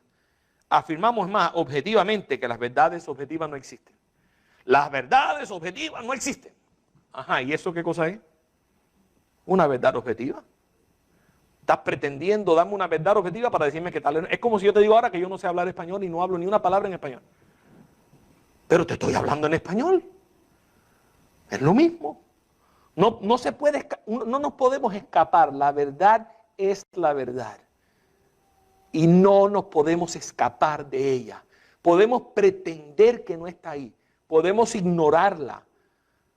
Afirmamos más objetivamente que las verdades objetivas no existen. Las verdades objetivas no existen. Ajá, ¿y eso qué cosa es? Una verdad objetiva. Estás pretendiendo darme una verdad objetiva para decirme que tal. Es como si yo te digo ahora que yo no sé hablar español y no hablo ni una palabra en español. Pero te estoy hablando en español. Es lo mismo. No se puede, no nos podemos escapar. La verdad es la verdad. Y no nos podemos escapar de ella. Podemos pretender que no está ahí. Podemos ignorarla,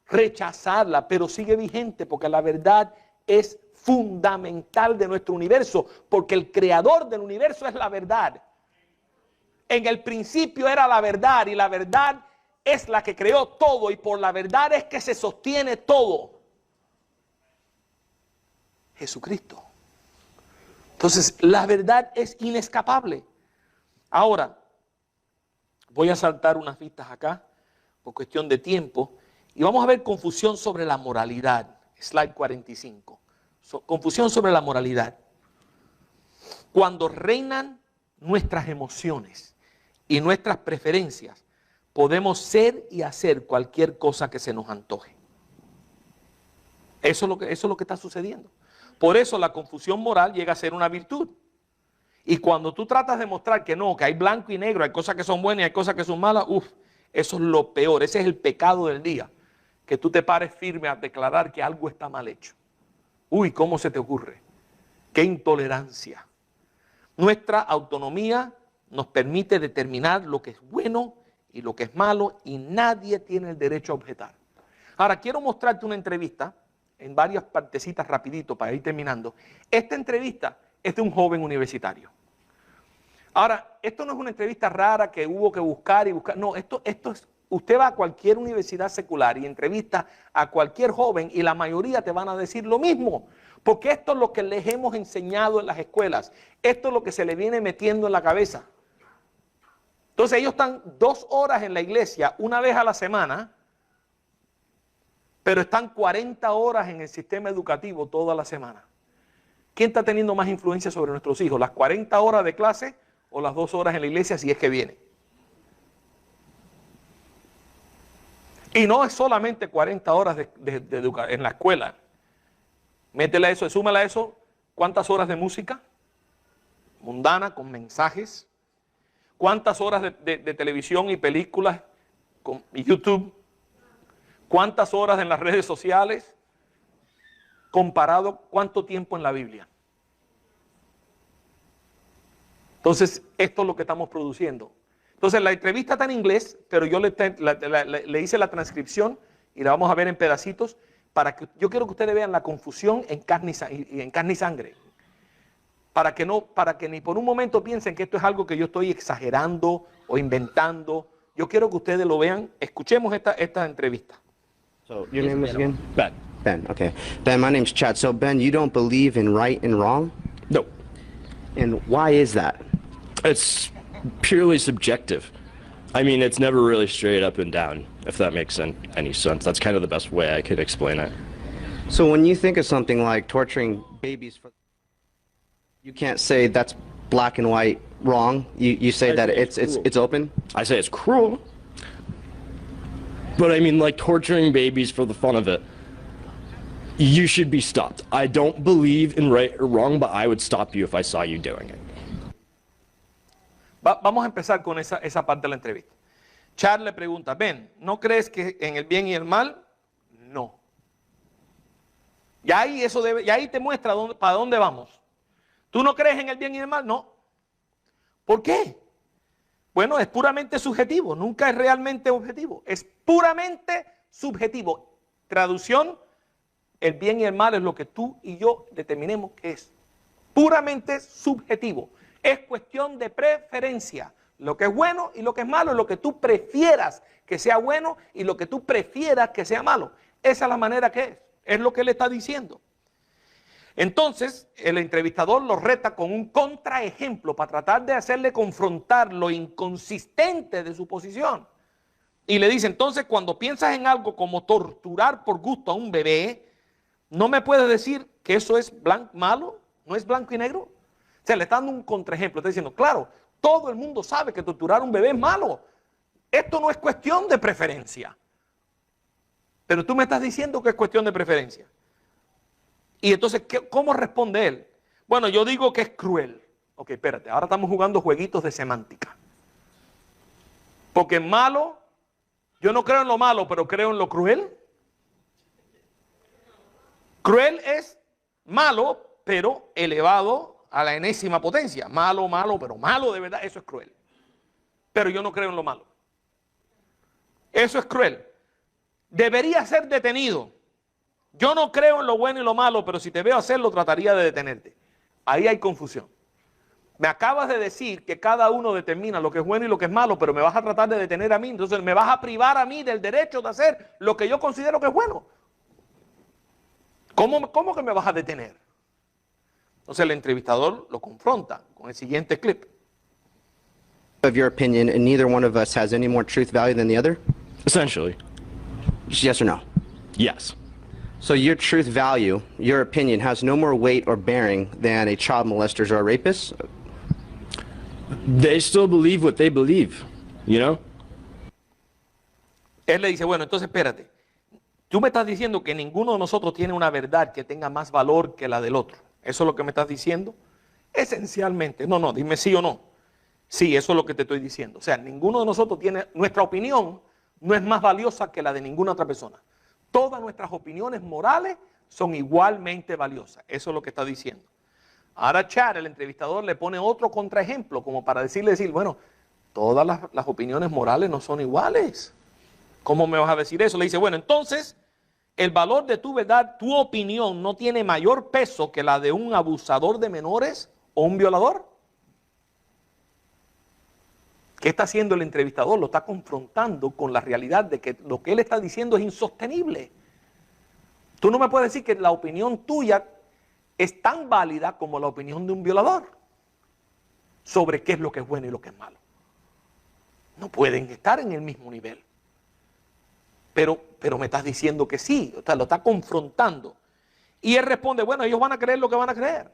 rechazarla, pero sigue vigente porque la verdad es fundamental de nuestro universo, porque el creador del universo es la verdad. En el principio era la verdad y la verdad es la que creó todo y por la verdad es que se sostiene todo. Jesucristo. Entonces, la verdad es inescapable. Ahora, voy a saltar unas vistas acá por cuestión de tiempo y vamos a ver confusión sobre la moralidad. Slide 45. Confusión sobre la moralidad. Cuando reinan nuestras emociones y nuestras preferencias, podemos ser y hacer cualquier cosa que se nos antoje. Eso es lo que está sucediendo. Por eso la confusión moral llega a ser una virtud. Y cuando tú tratas de mostrar que no, que hay blanco y negro, hay cosas que son buenas y hay cosas que son malas, eso es lo peor, ese es el pecado del día. Que tú te pares firme a declarar que algo está mal hecho. ¿Cómo se te ocurre? ¡Qué intolerancia! Nuestra autonomía nos permite determinar lo que es bueno y lo que es malo y nadie tiene el derecho a objetar. Ahora, quiero mostrarte una entrevista en varias partecitas rapidito para ir terminando. Esta entrevista es de un joven universitario. Ahora, esto no es una entrevista rara que hubo que buscar y buscar. No, esto es, usted va a cualquier universidad secular y entrevista a cualquier joven y la mayoría te van a decir lo mismo. Porque esto es lo que les hemos enseñado en las escuelas. Esto es lo que se le viene metiendo en la cabeza. Entonces ellos están 2 horas en la iglesia una vez a la semana, pero están 40 horas en el sistema educativo toda la semana. ¿Quién está teniendo más influencia sobre nuestros hijos? ¿Las 40 horas de clase o las 2 horas en la iglesia si es que viene? Y no es solamente 40 horas en la escuela. Métele eso, súmale a eso, ¿cuántas horas de música mundana con mensajes? ¿Cuántas horas de televisión y películas y YouTube? ¿Cuántas horas en las redes sociales? Comparado, ¿cuánto tiempo en la Biblia? Entonces, esto es lo que estamos produciendo. Entonces, la entrevista está en inglés, pero yo le hice la transcripción y la vamos a ver en pedacitos. Yo quiero que ustedes vean la confusión en carne y sangre. Para que ni por un momento piensen que esto es algo que yo estoy exagerando o inventando. Yo quiero que ustedes lo vean. Escuchemos esta entrevista. So, your name was again? Ben. Ben, okay. Ben, my name's Chad. So, Ben, you don't believe in right and wrong? No. And why is that? It's purely subjective. I mean, it's never really straight up and down, if that makes any sense. That's kind of the best way I could explain it. So when you think of something like torturing babies, you can't say that's black and white wrong. You say that it's open? I say it's cruel. But I mean, like torturing babies for the fun of it. You should be stopped. I don't believe in right or wrong, but I would stop you if I saw you doing it. Vamos a empezar con esa parte de la entrevista. Chad le pregunta, Ben, ¿no crees que en el bien y el mal? No. Y ahí te muestra para dónde vamos. ¿Tú no crees en el bien y el mal? No. ¿Por qué? Bueno, es puramente subjetivo, nunca es realmente objetivo. Es puramente subjetivo. Traducción, el bien y el mal es lo que tú y yo determinemos que es. Puramente subjetivo. Es cuestión de preferencia. Lo que es bueno y lo que es malo es lo que tú prefieras que sea bueno y lo que tú prefieras que sea malo. Esa es la manera que es. Es lo que él está diciendo. Entonces, el entrevistador lo reta con un contraejemplo para tratar de hacerle confrontar lo inconsistente de su posición. Y le dice, entonces, cuando piensas en algo como torturar por gusto a un bebé, ¿no me puedes decir que eso es malo? ¿No es blanco y negro? O sea, le está dando un contraejemplo. Está diciendo, claro, todo el mundo sabe que torturar a un bebé es malo. Esto no es cuestión de preferencia. Pero tú me estás diciendo que es cuestión de preferencia. Y entonces, ¿cómo responde él? Bueno, yo digo que es cruel. Ok, espérate, ahora estamos jugando jueguitos de semántica. Porque malo, yo no creo en lo malo, pero creo en lo cruel. Cruel es malo, pero elevado a la enésima potencia. Malo, pero malo de verdad, eso es cruel. Pero yo no creo en lo malo. Eso es cruel. Debería ser detenido. Yo no creo en lo bueno y lo malo, pero si te veo hacerlo, trataría de detenerte. Ahí hay confusión. Me acabas de decir que cada uno determina lo que es bueno y lo que es malo, pero me vas a tratar de detener a mí, entonces me vas a privar a mí del derecho de hacer lo que yo considero que es bueno. ¿Cómo que me vas a detener? Entonces el entrevistador lo confronta con el siguiente clip. Of your opinion, and neither one of us has any more truth value than the other? Essentially, Just yes or no? yes. So your truth value, your opinion, has no more weight or bearing than a child molester or a rapist? They still believe what they believe, you know? Él le dice, bueno, entonces espérate. Tú me estás diciendo que ninguno de nosotros tiene una verdad que tenga más valor que la del otro. ¿Eso es lo que me estás diciendo? Esencialmente. No, dime sí o no. Sí, eso es lo que te estoy diciendo. O sea, ninguno de nosotros tiene, nuestra opinión no es más valiosa que la de ninguna otra persona. Todas nuestras opiniones morales son igualmente valiosas. Eso es lo que está diciendo. Ahora Chad, el entrevistador, le pone otro contraejemplo como para decir, bueno, todas las opiniones morales no son iguales. ¿Cómo me vas a decir eso? Le dice, bueno, entonces, el valor de tu verdad, tu opinión, no tiene mayor peso que la de un abusador de menores o un violador. ¿Qué está haciendo el entrevistador? Lo está confrontando con la realidad de que lo que él está diciendo es insostenible. Tú no me puedes decir que la opinión tuya es tan válida como la opinión de un violador sobre qué es lo que es bueno y lo que es malo. No pueden estar en el mismo nivel. Pero me estás diciendo que sí, o sea, lo está confrontando. Y él responde, bueno, ellos van a creer lo que van a creer.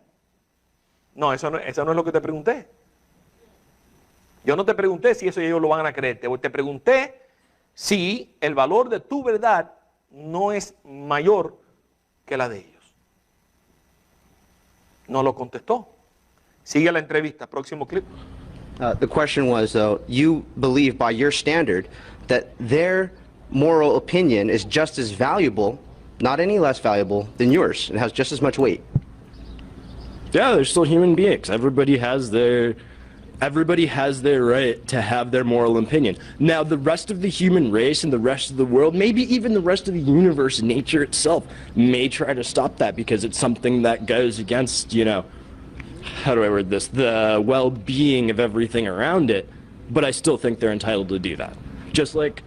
No, eso no es lo que te pregunté. Yo no te pregunté si eso ellos lo van a creer. Te pregunté si el valor de tu verdad no es mayor que la de ellos. No lo contestó. Sigue la entrevista. Próximo clip. The question was, though, you believe by your standard that their moral opinion is just as valuable, not any less valuable, than yours. It has just as much weight. Yeah, they're still human beings. Everybody has their right to have their moral opinion. Now, the rest of the human race and the rest of the world, maybe even the rest of the universe, nature itself, may try to stop that because it's something that goes against, how do I word this, the well-being of everything around it. But I still think they're entitled to do that. Just like,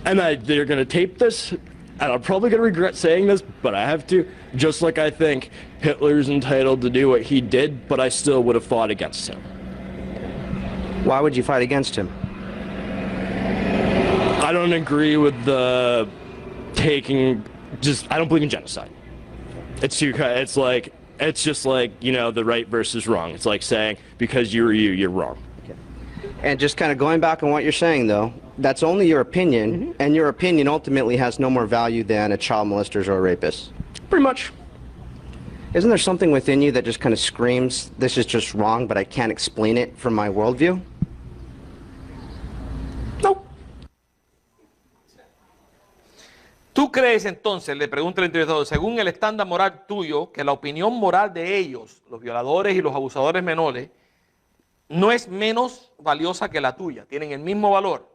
they're going to tape this, and I'm probably going to regret saying this, but I have to. Just like I think Hitler's entitled to do what he did, but I still would have fought against him. Why would you fight against him? I don't agree with the I don't believe in genocide. It's just like, the right versus wrong. It's like saying, because you're wrong. Okay. And just kind of going back on what you're saying, though, that's only your opinion, and your opinion ultimately has no more value than a child molester or a rapist. Pretty much. Isn't there something within you that just kind of screams, this is just wrong, but I can't explain it from my worldview? No. ¿Tú crees entonces, le pregunta el entrevistador, según el estándar moral tuyo, que la opinión moral de ellos, los violadores y los abusadores menores, no es menos valiosa que la tuya? ¿Tienen el mismo valor?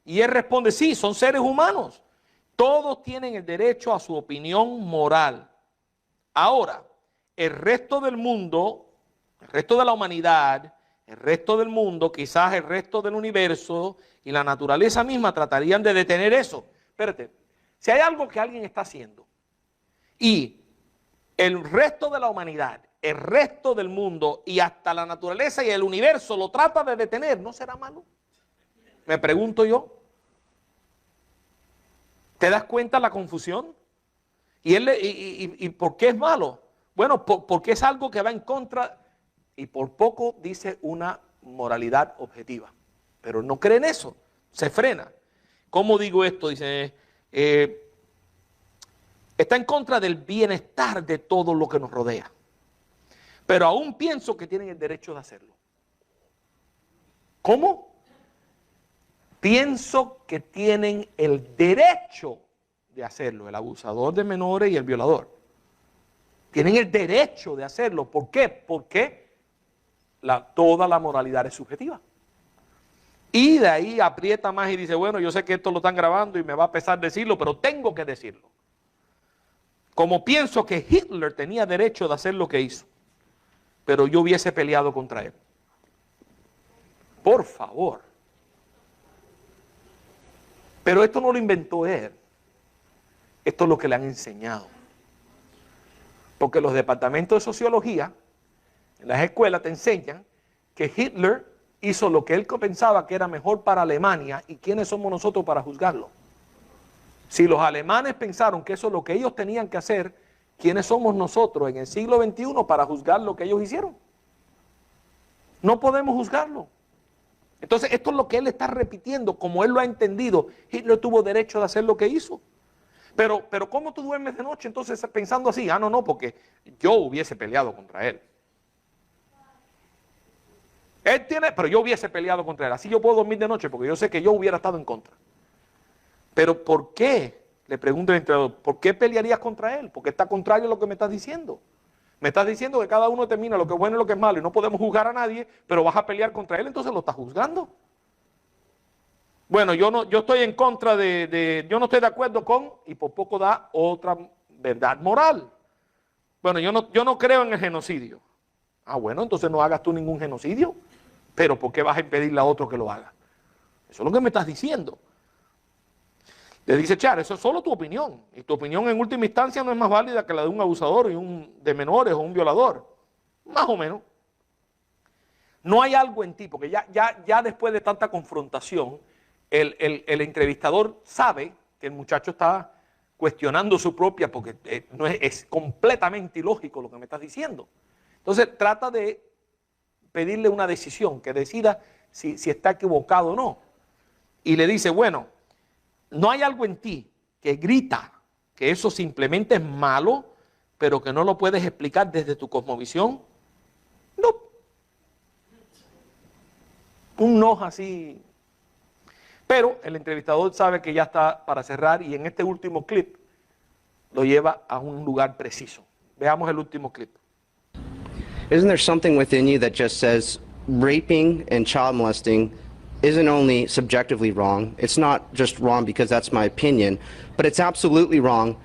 Y él responde, sí, son seres humanos. Todos tienen el derecho a su opinión moral. Ahora, el resto del mundo, el resto de la humanidad, el resto del mundo, quizás el resto del universo y la naturaleza misma tratarían de detener eso. Espérate, si hay algo que alguien está haciendo y el resto de la humanidad, el resto del mundo y hasta la naturaleza y el universo lo trata de detener, ¿no será malo? Me pregunto yo. ¿Te das cuenta la confusión? ¿Y por qué es malo? Bueno, porque es algo que va en contra y por poco dice una moralidad objetiva. Pero no cree en eso, se frena. ¿Cómo digo esto? Dice, está en contra del bienestar de todo lo que nos rodea. Pero aún pienso que tienen el derecho de hacerlo. ¿Cómo? Pienso que tienen el derecho de hacerlo, el abusador de menores y el violador. Tienen el derecho de hacerlo. ¿Por qué? Porque toda la moralidad es subjetiva. Y de ahí aprieta más y dice, bueno, yo sé que esto lo están grabando y me va a pesar decirlo, pero tengo que decirlo. Como pienso que Hitler tenía derecho de hacer lo que hizo, pero yo hubiese peleado contra él. Por favor. Pero esto no lo inventó él. Esto es lo que le han enseñado. Porque los departamentos de sociología en las escuelas te enseñan que Hitler hizo lo que él pensaba que era mejor para Alemania y quiénes somos nosotros para juzgarlo. Si los alemanes pensaron que eso es lo que ellos tenían que hacer, ¿quiénes somos nosotros en el siglo XXI para juzgar lo que ellos hicieron? No podemos juzgarlo. Entonces esto es lo que él está repitiendo, como él lo ha entendido. Hitler tuvo derecho de hacer lo que hizo. Pero ¿cómo tú duermes de noche entonces pensando así? Ah, no, porque yo hubiese peleado contra él. Pero yo hubiese peleado contra él. Así yo puedo dormir de noche porque yo sé que yo hubiera estado en contra. Pero ¿por qué? Le pregunto al entrenador, ¿por qué pelearías contra él? Porque está contrario a lo que me estás diciendo. Me estás diciendo que cada uno determina lo que es bueno y lo que es malo y no podemos juzgar a nadie, pero vas a pelear contra él, entonces lo estás juzgando. Bueno, yo estoy en contra yo no estoy de acuerdo con, y por poco da otra verdad moral. Bueno, yo no creo en el genocidio. Ah, bueno, entonces no hagas tú ningún genocidio. Pero ¿por qué vas a impedirle a otro que lo haga? Eso es lo que me estás diciendo. Le dice, Char, eso es solo tu opinión. Y tu opinión en última instancia no es más válida que la de un abusador y de menores o un violador. Más o menos. No hay algo en ti, porque ya después de tanta confrontación, el entrevistador sabe que el muchacho está cuestionando su propia, porque es completamente ilógico lo que me estás diciendo. Entonces trata de pedirle una decisión, que decida si está equivocado o no. Y le dice, bueno, no hay algo en ti que grita que eso simplemente es malo, pero que no lo puedes explicar desde tu cosmovisión. No. Un no así. Pero el entrevistador sabe que ya está para cerrar y en este último clip lo lleva a un lugar preciso. Veamos el último clip. Isn't there something within you that just says raping and child molesting isn't only subjectively wrong, it's not just wrong because that's my opinion, but it's absolutely wrong,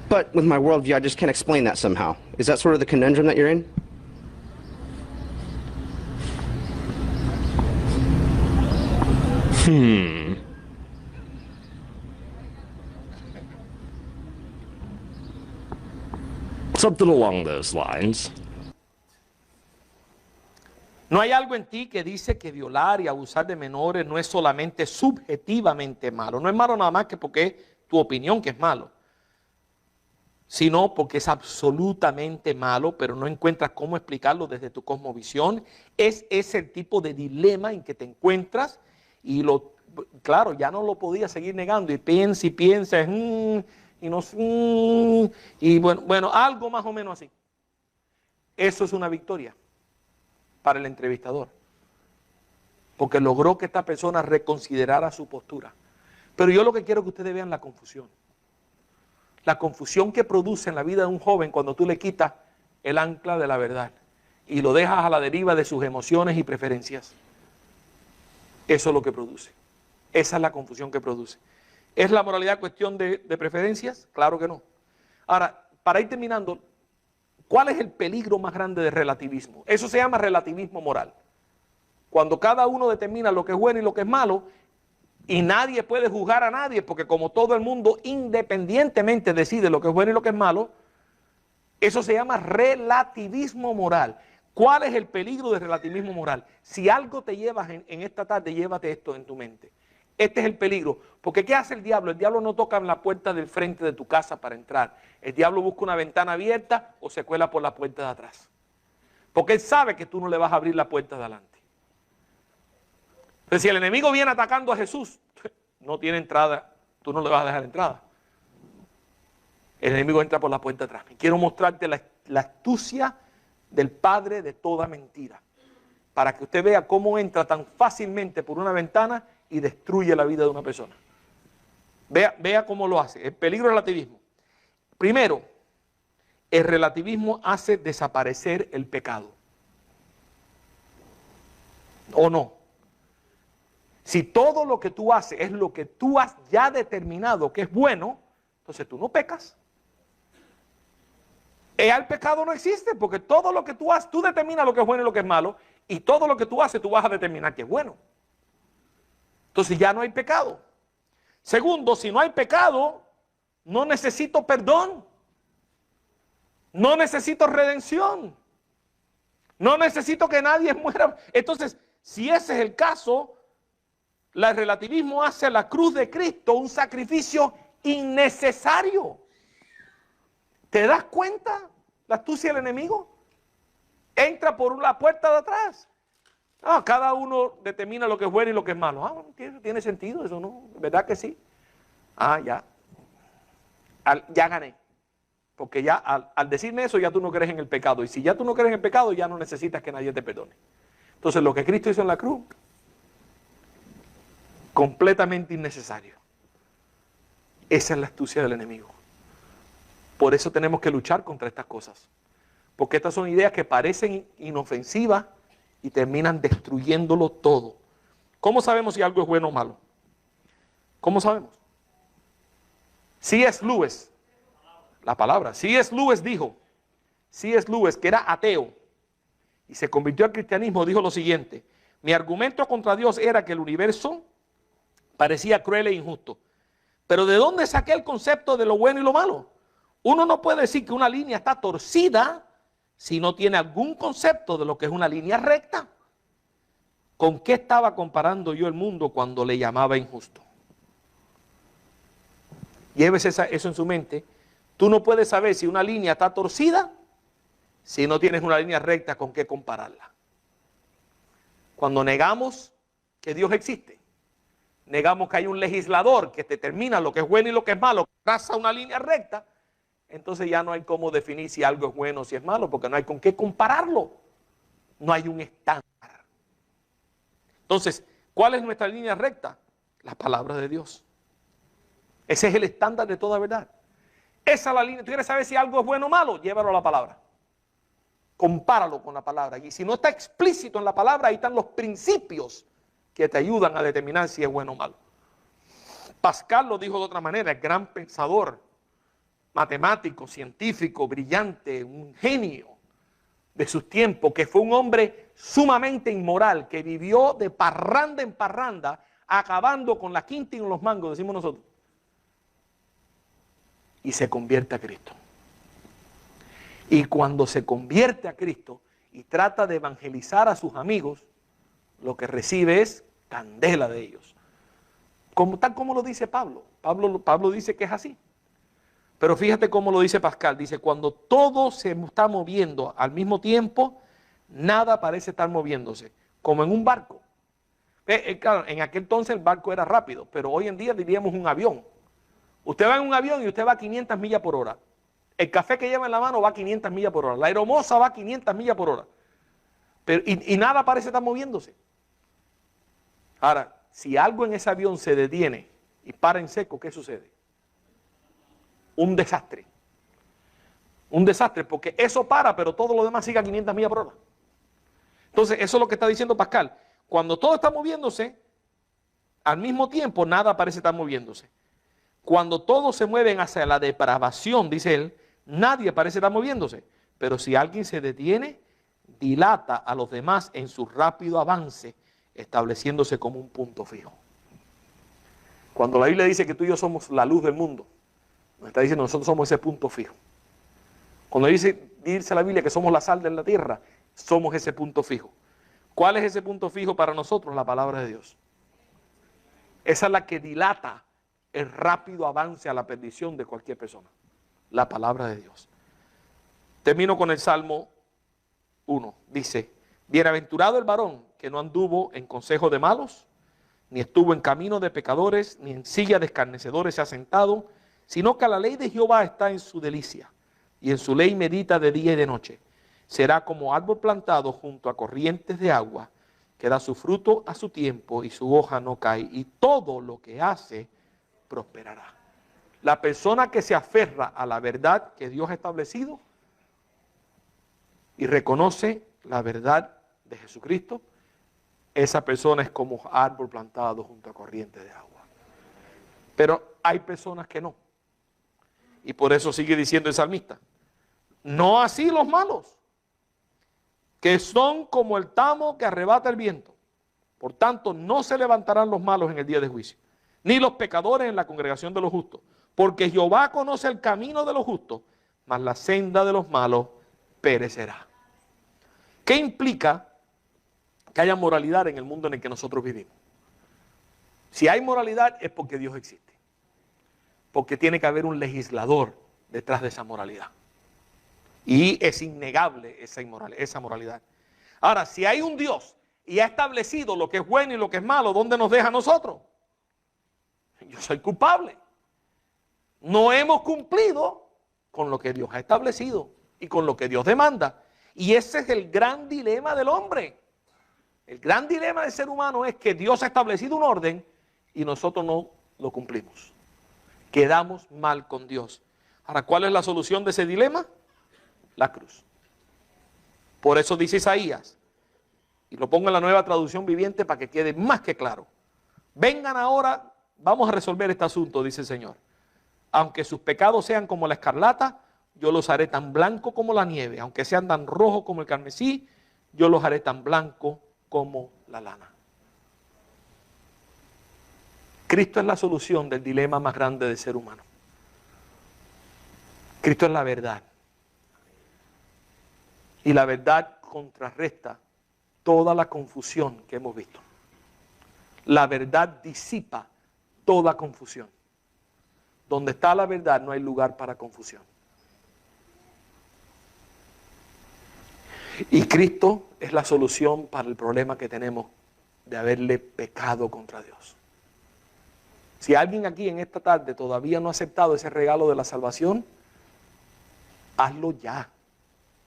but with my worldview I just can't explain that somehow. Is that sort of the conundrum that you're in? Something along those lines. No hay algo en ti que dice que violar y abusar de menores no es solamente subjetivamente malo. No es malo nada más que porque es tu opinión que es malo, sino porque es absolutamente malo, pero no encuentras cómo explicarlo desde tu cosmovisión. Es el tipo de dilema en que te encuentras y claro, ya no lo podías seguir negando y piensa y no, y bueno, algo más o menos así. Eso es una victoria para el entrevistador, porque logró que esta persona reconsiderara su postura. Pero yo lo que quiero que ustedes vean la confusión que produce en la vida de un joven cuando tú le quitas el ancla de la verdad y lo dejas a la deriva de sus emociones y preferencias. Eso es lo que produce. Esa es la confusión que produce. ¿Es la moralidad cuestión de preferencias? Claro que no. Ahora, para ir terminando, ¿cuál es el peligro más grande del relativismo? Eso se llama relativismo moral. Cuando cada uno determina lo que es bueno y lo que es malo, Y nadie puede juzgar a nadie, porque como todo el mundo independientemente decide lo que es bueno y lo que es malo, eso se llama relativismo moral. ¿Cuál es el peligro del relativismo moral? Si algo te llevas en esta tarde, llévate esto en tu mente. Este es el peligro. Porque ¿qué hace el diablo? El diablo no toca en la puerta del frente de tu casa para entrar. El diablo busca una ventana abierta o se cuela por la puerta de atrás. Porque él sabe que tú no le vas a abrir la puerta de adelante. Entonces, si el enemigo viene atacando a Jesús, no tiene entrada, tú no le vas a dejar entrada. El enemigo entra por la puerta de atrás. Y quiero mostrarte la astucia del padre de toda mentira, para que usted vea cómo entra tan fácilmente por una ventana y destruye la vida de una persona. Vea cómo lo hace. El peligro del relativismo. Primero, el relativismo hace desaparecer el pecado. ¿O no? Si todo lo que tú haces es lo que tú has ya determinado que es bueno, entonces tú no pecas. El pecado no existe, porque todo lo que tú haces, tú determinas lo que es bueno y lo que es malo, y todo lo que tú haces, tú vas a determinar que es bueno. Entonces ya no hay pecado. Segundo, si no hay pecado, no necesito perdón. No necesito redención. No necesito que nadie muera. Entonces, si ese es el caso, el relativismo hace a la cruz de Cristo un sacrificio innecesario. ¿Te das cuenta la astucia del enemigo? Entra por la puerta de atrás. Cada uno determina lo que es bueno y lo que es malo. ¿Tiene sentido eso, no? ¿Verdad que sí? Ya. Ya gané. Porque ya al decirme eso, ya tú no crees en el pecado. Y si ya tú no crees en el pecado, ya no necesitas que nadie te perdone. Entonces, lo que Cristo hizo en la cruz, completamente innecesario. Esa es la astucia del enemigo. Por eso tenemos que luchar contra estas cosas. Porque estas son ideas que parecen inofensivas y terminan destruyéndolo todo. ¿Cómo sabemos si algo es bueno o malo? ¿Cómo sabemos? C.S. Lewis, la palabra. C.S. Lewis dijo, C.S. Lewis, que era ateo y se convirtió al cristianismo, dijo lo siguiente: mi argumento contra Dios era que el universo parecía cruel e injusto. Pero ¿de dónde saqué el concepto de lo bueno y lo malo? Uno no puede decir que una línea está torcida si no tiene algún concepto de lo que es una línea recta. ¿Con qué estaba comparando yo el mundo cuando le llamaba injusto? Llévese eso en su mente. Tú no puedes saber si una línea está torcida si no tienes una línea recta con qué compararla. Cuando negamos que Dios existe, negamos que hay un legislador que determina lo que es bueno y lo que es malo, traza una línea recta, entonces ya no hay cómo definir si algo es bueno o si es malo, porque no hay con qué compararlo. No hay un estándar. Entonces, ¿cuál es nuestra línea recta? La palabra de Dios. Ese es el estándar de toda verdad. Esa es la línea. ¿Tú quieres saber si algo es bueno o malo? Llévalo a la palabra. Compáralo con la palabra. Y si no está explícito en la palabra, ahí están los principios que te ayudan a determinar si es bueno o malo. Pascal lo dijo de otra manera, el gran pensador, matemático, científico, brillante, un genio de sus tiempos, que fue un hombre sumamente inmoral, que vivió de parranda en parranda, acabando con la quinta y con los mangos, decimos nosotros, y se convierte a Cristo. Y cuando se convierte a Cristo y trata de evangelizar a sus amigos, lo que recibe es candela de ellos. Tal como lo dice Pablo. Pablo dice que es así. Pero fíjate cómo lo dice Pascal. Dice, cuando todo se está moviendo al mismo tiempo, nada parece estar moviéndose. Como en un barco. Claro, en aquel entonces el barco era rápido, pero hoy en día diríamos un avión. Usted va en un avión y usted va a 500 millas por hora. El café que lleva en la mano va a 500 millas por hora. La aeromoza va a 500 millas por hora. Y nada parece estar moviéndose. Ahora, si algo en ese avión se detiene y para en seco, ¿qué sucede? Un desastre. Un desastre, porque eso para, pero todo lo demás sigue a 500 millas por hora. Entonces, eso es lo que está diciendo Pascal. Cuando todo está moviéndose, al mismo tiempo, nada parece estar moviéndose. Cuando todos se mueven hacia la depravación, dice él, nadie parece estar moviéndose. Pero si alguien se detiene, dilata a los demás en su rápido avance, estableciéndose como un punto fijo. Cuando la Biblia dice que tú y yo somos la luz del mundo, nos está diciendo nosotros somos ese punto fijo. Cuando dice la Biblia que somos la sal de la tierra, somos ese punto fijo. ¿Cuál es ese punto fijo para nosotros? La palabra de Dios. Esa es la que dilata el rápido avance a la perdición de cualquier persona. La palabra de Dios. Termino con el Salmo 1. Dice, bienaventurado el varón que no anduvo en consejo de malos, ni estuvo en camino de pecadores, ni en silla de escarnecedores se ha sentado, sino que a la ley de Jehová está en su delicia, y en su ley medita de día y de noche. Será como árbol plantado junto a corrientes de agua, que da su fruto a su tiempo y su hoja no cae, y todo lo que hace prosperará. La persona que se aferra a la verdad que Dios ha establecido y reconoce la verdad de Jesucristo, esa persona es como árbol plantado junto a corrientes de agua. Pero hay personas que no. Y por eso sigue diciendo el salmista, no así los malos, que son como el tamo que arrebata el viento. Por tanto, no se levantarán los malos en el día de juicio, ni los pecadores en la congregación de los justos, porque Jehová conoce el camino de los justos, mas la senda de los malos perecerá. ¿Qué implica que haya moralidad en el mundo en el que nosotros vivimos? Si hay moralidad es porque Dios existe, porque tiene que haber un legislador detrás de esa moralidad. Y es innegable esa moralidad. Ahora, si hay un Dios y ha establecido lo que es bueno y lo que es malo, ¿dónde nos deja a nosotros? Yo soy culpable. No hemos cumplido con lo que Dios ha establecido y con lo que Dios demanda. Y ese es el gran dilema del hombre. El gran dilema del ser humano es que Dios ha establecido un orden y nosotros no lo cumplimos. Quedamos mal con Dios. Ahora, ¿cuál es la solución de ese dilema? La cruz. Por eso dice Isaías, y lo pongo en la Nueva Traducción Viviente para que quede más que claro. Vengan ahora, vamos a resolver este asunto, dice el Señor. Aunque sus pecados sean como la escarlata, yo los haré tan blanco como la nieve. Aunque sean tan rojos como el carmesí, yo los haré tan blanco como la lana. Cristo es la solución del dilema más grande del ser humano. Cristo es la verdad. Y la verdad contrarresta toda la confusión que hemos visto. La verdad disipa toda confusión. Donde está la verdad no hay lugar para confusión. Y Cristo es la solución para el problema que tenemos de haberle pecado contra Dios. Si alguien aquí en esta tarde todavía no ha aceptado ese regalo de la salvación, hazlo ya.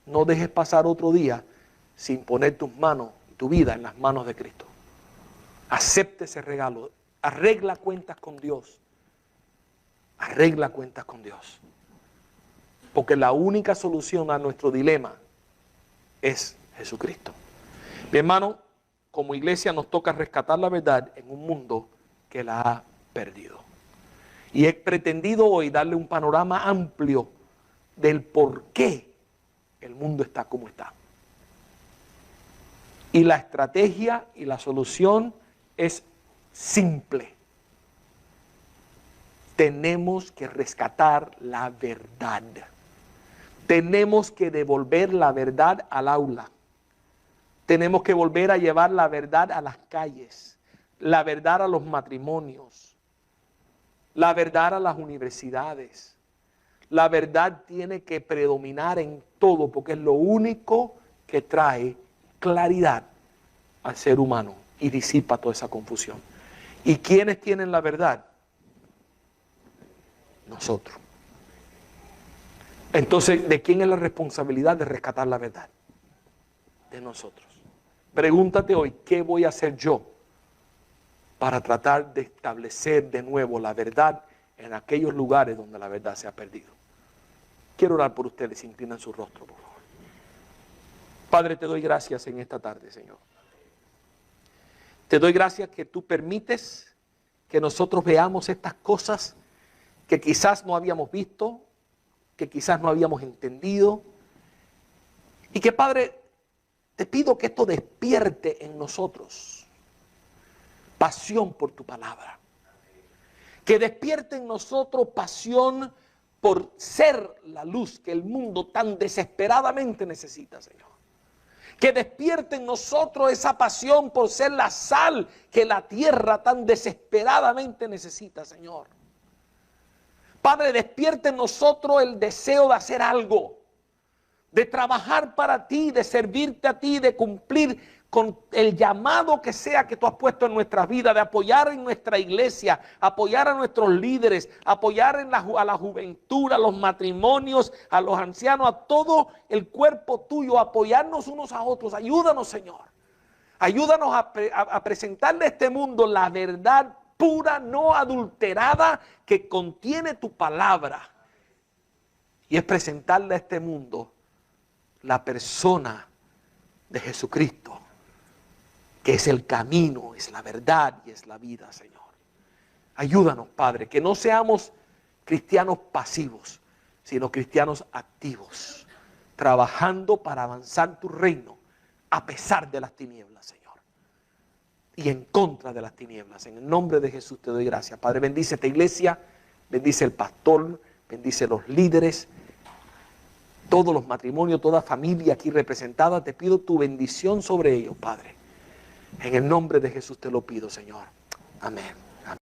No dejes pasar otro día sin poner tus manos, tu vida en las manos de Cristo. Acepte ese regalo. Arregla cuentas con Dios. Arregla cuentas con Dios. Porque la única solución a nuestro dilema es Jesucristo. Mi hermano, como iglesia nos toca rescatar la verdad en un mundo que la ha perdido. Y he pretendido hoy darle un panorama amplio del por qué el mundo está como está. Y la estrategia y la solución es simple. Tenemos que rescatar la verdad. Tenemos que devolver la verdad al aula. Tenemos que volver a llevar la verdad a las calles, la verdad a los matrimonios, la verdad a las universidades. La verdad tiene que predominar en todo porque es lo único que trae claridad al ser humano y disipa toda esa confusión. ¿Y quiénes tienen la verdad? Nosotros. Entonces, ¿de quién es la responsabilidad de rescatar la verdad? De nosotros. Pregúntate hoy, ¿qué voy a hacer yo para tratar de establecer de nuevo la verdad en aquellos lugares donde la verdad se ha perdido? Quiero orar por ustedes, inclinan su rostro, por favor. Padre, te doy gracias en esta tarde, Señor. Te doy gracias que tú permites que nosotros veamos estas cosas que quizás no habíamos visto, que quizás no habíamos entendido. Y que, Padre, te pido que esto despierte en nosotros pasión por tu palabra. Que despierte en nosotros pasión por ser la luz que el mundo tan desesperadamente necesita, Señor. Que despierte en nosotros esa pasión por ser la sal que la tierra tan desesperadamente necesita, Señor. Padre, despierte en nosotros el deseo de hacer algo, de trabajar para ti, de servirte a ti, de cumplir con el llamado que sea que tú has puesto en nuestras vidas, de apoyar en nuestra iglesia, apoyar a nuestros líderes, apoyar a la juventud, a los matrimonios, a los ancianos, a todo el cuerpo tuyo, apoyarnos unos a otros. Ayúdanos, Señor. Ayúdanos a presentarle a este mundo la verdad pura, no adulterada, que contiene tu palabra. Y es presentarle a este mundo la persona de Jesucristo, que es el camino, es la verdad y es la vida, Señor. Ayúdanos, Padre, que no seamos cristianos pasivos, sino cristianos activos, trabajando para avanzar tu reino a pesar de las tinieblas, Señor, y en contra de las tinieblas. En el nombre de Jesús te doy gracias, Padre. Bendice esta iglesia, bendice el pastor, bendice los líderes, todos los matrimonios, toda familia aquí representada. Te pido tu bendición sobre ellos, Padre. En el nombre de Jesús te lo pido, Señor. Amén.